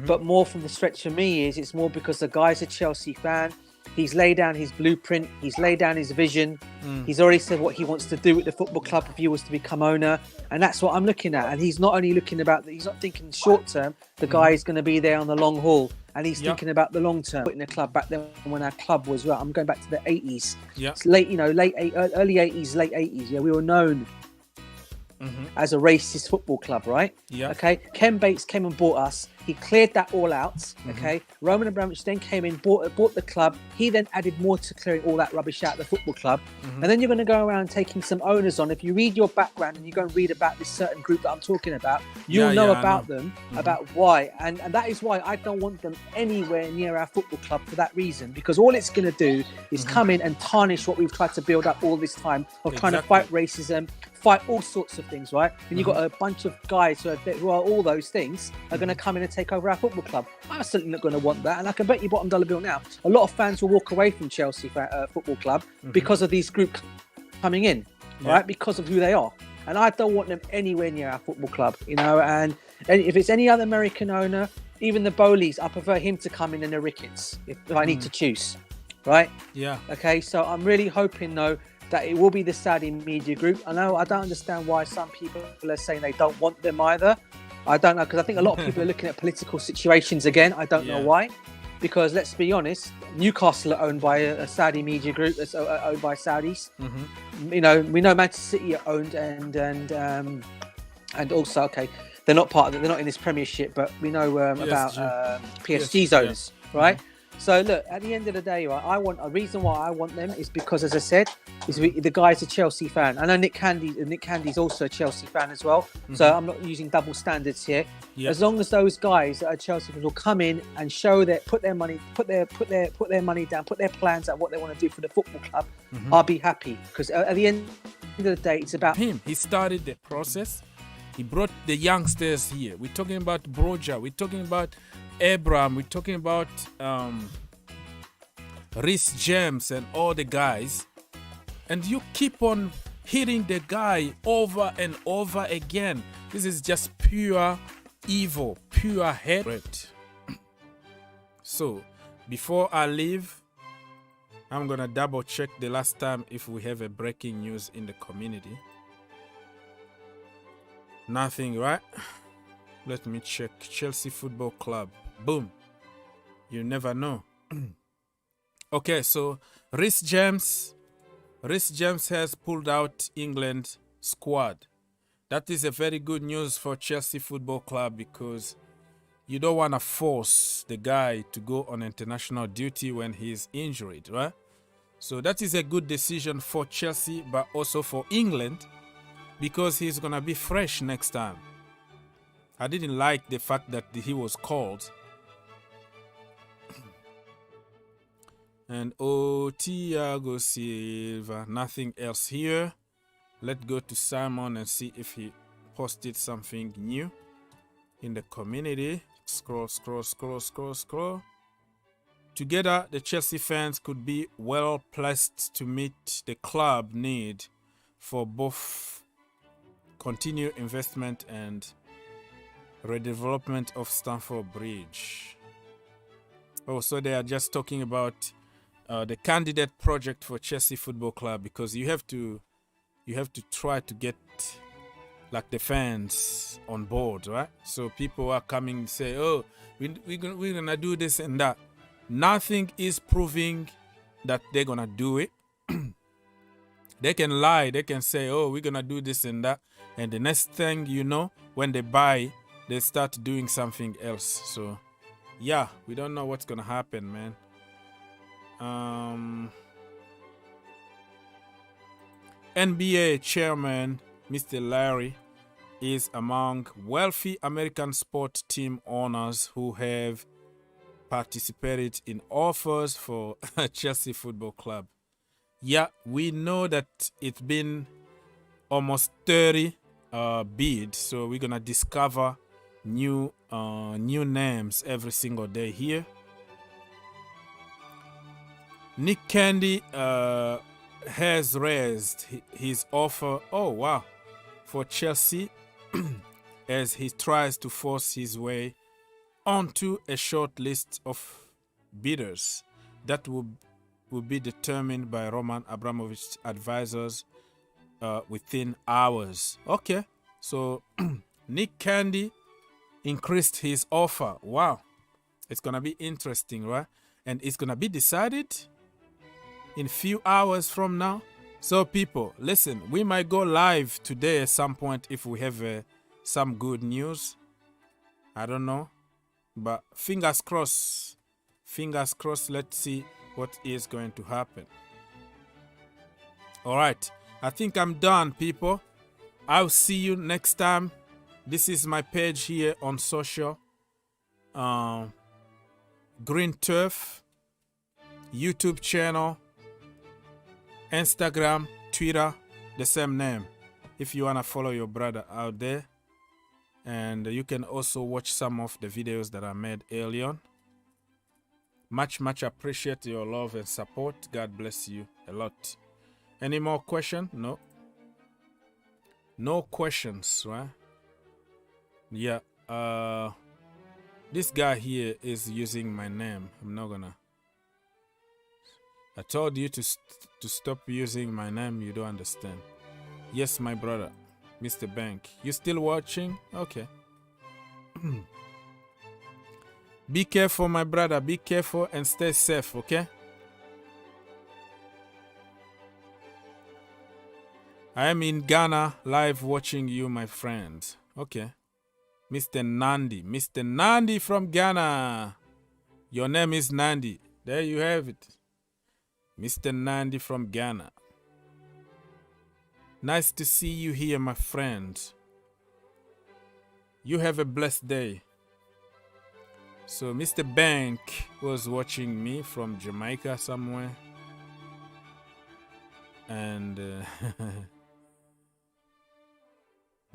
But more from the stretch for me is it's more because the guy's a Chelsea fan. He's laid down his blueprint. He's laid down his vision. He's already said what he wants to do with the football club if he was to become owner. And that's what I'm looking at. And he's not only looking he's not thinking short term. The guy is going to be there on the long haul. And he's thinking about the long term. Putting the club back then when our club was, I'm going back to the 80s. It's late, early 80s, late 80s. Yeah, we were known as a racist football club, right? Okay. Ken Bates came and bought us. He cleared that all out. Okay. Roman Abramovich then came in, bought the club. He then added more to clearing all that rubbish out of the football club. And then you're going to go around taking some owners on. If you read your background and you go and read about this certain group that I'm talking about, you'll know about them, about why. And that is why I don't want them anywhere near our football club for that reason, because all it's going to do is come in and tarnish what we've tried to build up all this time of trying to fight racism, fight all sorts of things, right? And you've got a bunch of guys who are all those things are going to come in and take over our football club. I'm certainly not going to want that, and I can bet you bottom dollar bill now, a lot of fans will walk away from Chelsea football club because of these groups coming in, right? Because of who they are, and I don't want them anywhere near our football club, And if it's any other American owner, even the Bowleys, I prefer him to come in than the Ricketts if I need to choose, right? Okay, so I'm really hoping though that it will be the Saudi Media Group. I know I don't understand why some people are saying they don't want them either. I don't know, because I think a lot of people are looking at political situations again. I don't know why. Because let's be honest, Newcastle are owned by a Saudi Media Group that's owned by Saudis. We know Manchester City are owned and also, they're not part of it. They're not in this Premiership, but we know about PSG's owners, right? So look, at the end of the day, right, a reason why I want them is because, as I said, the guy's a Chelsea fan. I know Nick Candy's also a Chelsea fan as well. So I'm not using double standards here. Yep. As long as those guys that are Chelsea fans will come in and show put their money down, put their plans out, what they want to do for the football club, I'll be happy. Because at the end of the day, it's about him. He started the process. He brought the youngsters here. We're talking about Broja. We're talking about Abram. We're talking about Reece James and all the guys. And you keep on hitting the guy over and over again. This is just pure evil, pure hatred. So, before I leave, I'm going to double check the last time if we have a breaking news in the community. Nothing, right? Let me check. Chelsea Football Club. Boom. You never know. Okay, so Reece James has pulled out England squad. That is a very good news for Chelsea Football Club because you don't want to force the guy to go on international duty when he's injured, right? So that is a good decision for Chelsea, but also for England, because he's going to be fresh next time. I didn't like the fact that he was called. And Thiago Silva, nothing else here. Let's go to Simon and see if he posted something new in the community. Scroll. Together, the Chelsea fans could be well placed to meet the club need for both continued investment and redevelopment of Stamford Bridge. Oh, so they are just talking about the candidate project for Chelsea Football Club, because you have to try to get like the fans on board, right? So people are coming and say, oh, we're gonna do this and that. Nothing is proving that they're gonna do it. They can lie, they can say, oh, we're gonna do this and that, and the next thing you know, when they buy, they start doing something else. So yeah, we don't know what's gonna happen, man. NBA chairman Mr. Larry is among wealthy American sport team owners who have participated in offers for Chelsea Football Club. Yeah, we know that it's been almost 30 bids, so we're gonna discover new names every single day here. Nick Candy has raised his offer, oh wow, for Chelsea as he tries to force his way onto a short list of bidders that will be determined by Roman Abramovich advisors within hours. Okay, so Nick Candy increased his offer. Wow, it's gonna be interesting, right? And it's gonna be decided in few hours from now. So people, listen, we might go live today at some point if we have some good news. I don't know, but fingers crossed, let's see what is going to happen. All right, I think I'm done, people. I'll see you next time. This is my page here on social. Green Turf, YouTube channel, Instagram, Twitter, the same name. If you want to follow your brother out there. And you can also watch some of the videos that I made early on. Much appreciate your love and support. God bless you a lot. Any more questions? No. No questions, right? Yeah. This guy here is using my name. I'm not gonna. I told you to stop using my name. You don't understand. Yes, my brother, Mr. Bank. You still watching? Okay. Be careful, my brother. Be careful and stay safe, okay? I am in Ghana live watching you, my friends. Okay. Mr. Nandi from Ghana. Your name is Nandi. There you have it. Mr. Nandi from Ghana. Nice to see you here, my friend. You have a blessed day. So Mr. Bank was watching me from Jamaica somewhere. And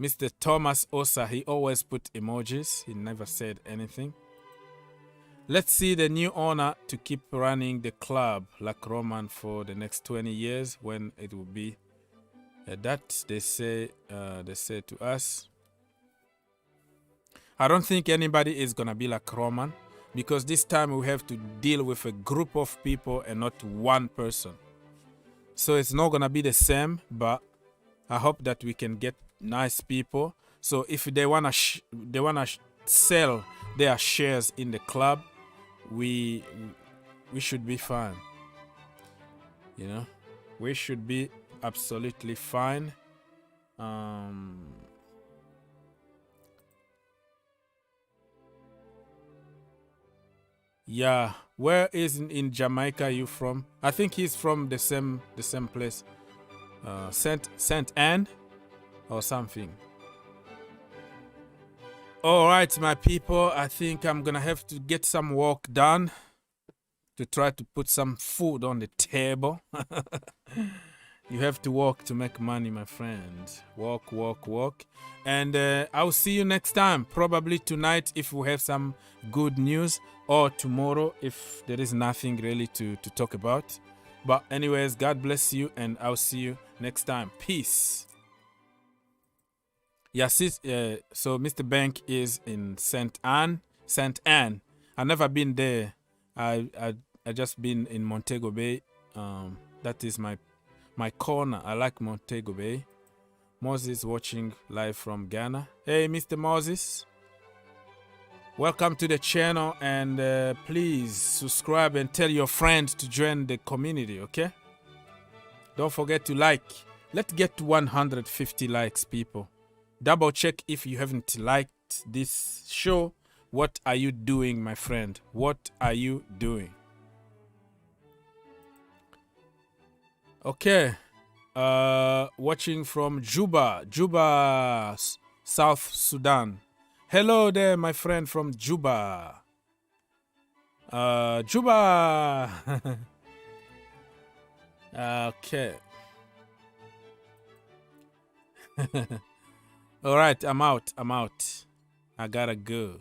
Mr. Thomas Osa, he always put emojis. He never said anything. Let's see the new owner to keep running the club like Roman for the next 20 years when it will be. That they say to us. I don't think anybody is gonna be like Roman, because this time we have to deal with a group of people and not one person. So it's not gonna be the same, but I hope that we can get nice people. So if they wanna sell their shares in the club, we should be fine. You know, we should be absolutely fine. Yeah, where is in Jamaica you from? I think he's from the same place, Saint Anne or something. All right, my people, I think I'm gonna have to get some work done to try to put some food on the table. You have to work to make money, my friend. Work, work, work. And I'll see you next time. Probably tonight if we have some good news, or tomorrow if there is nothing really to talk about. But anyways, God bless you, and I'll see you next time. Peace. Yes, so Mr. Bank is in Saint Anne. I've never been there. I just been in Montego Bay. That is my corner. I like Montego Bay. Moses watching live from Ghana. Hey, Mr. Moses. Welcome to the channel, and please subscribe and tell your friends to join the community, okay? Don't forget to like. Let's get to 150 likes, people. Double check if you haven't liked this show. What are you doing, my friend? What are you doing? Okay. Watching from Juba, South Sudan. Hello there, my friend from Juba. Juba. Okay. All right, I'm out. I gotta go.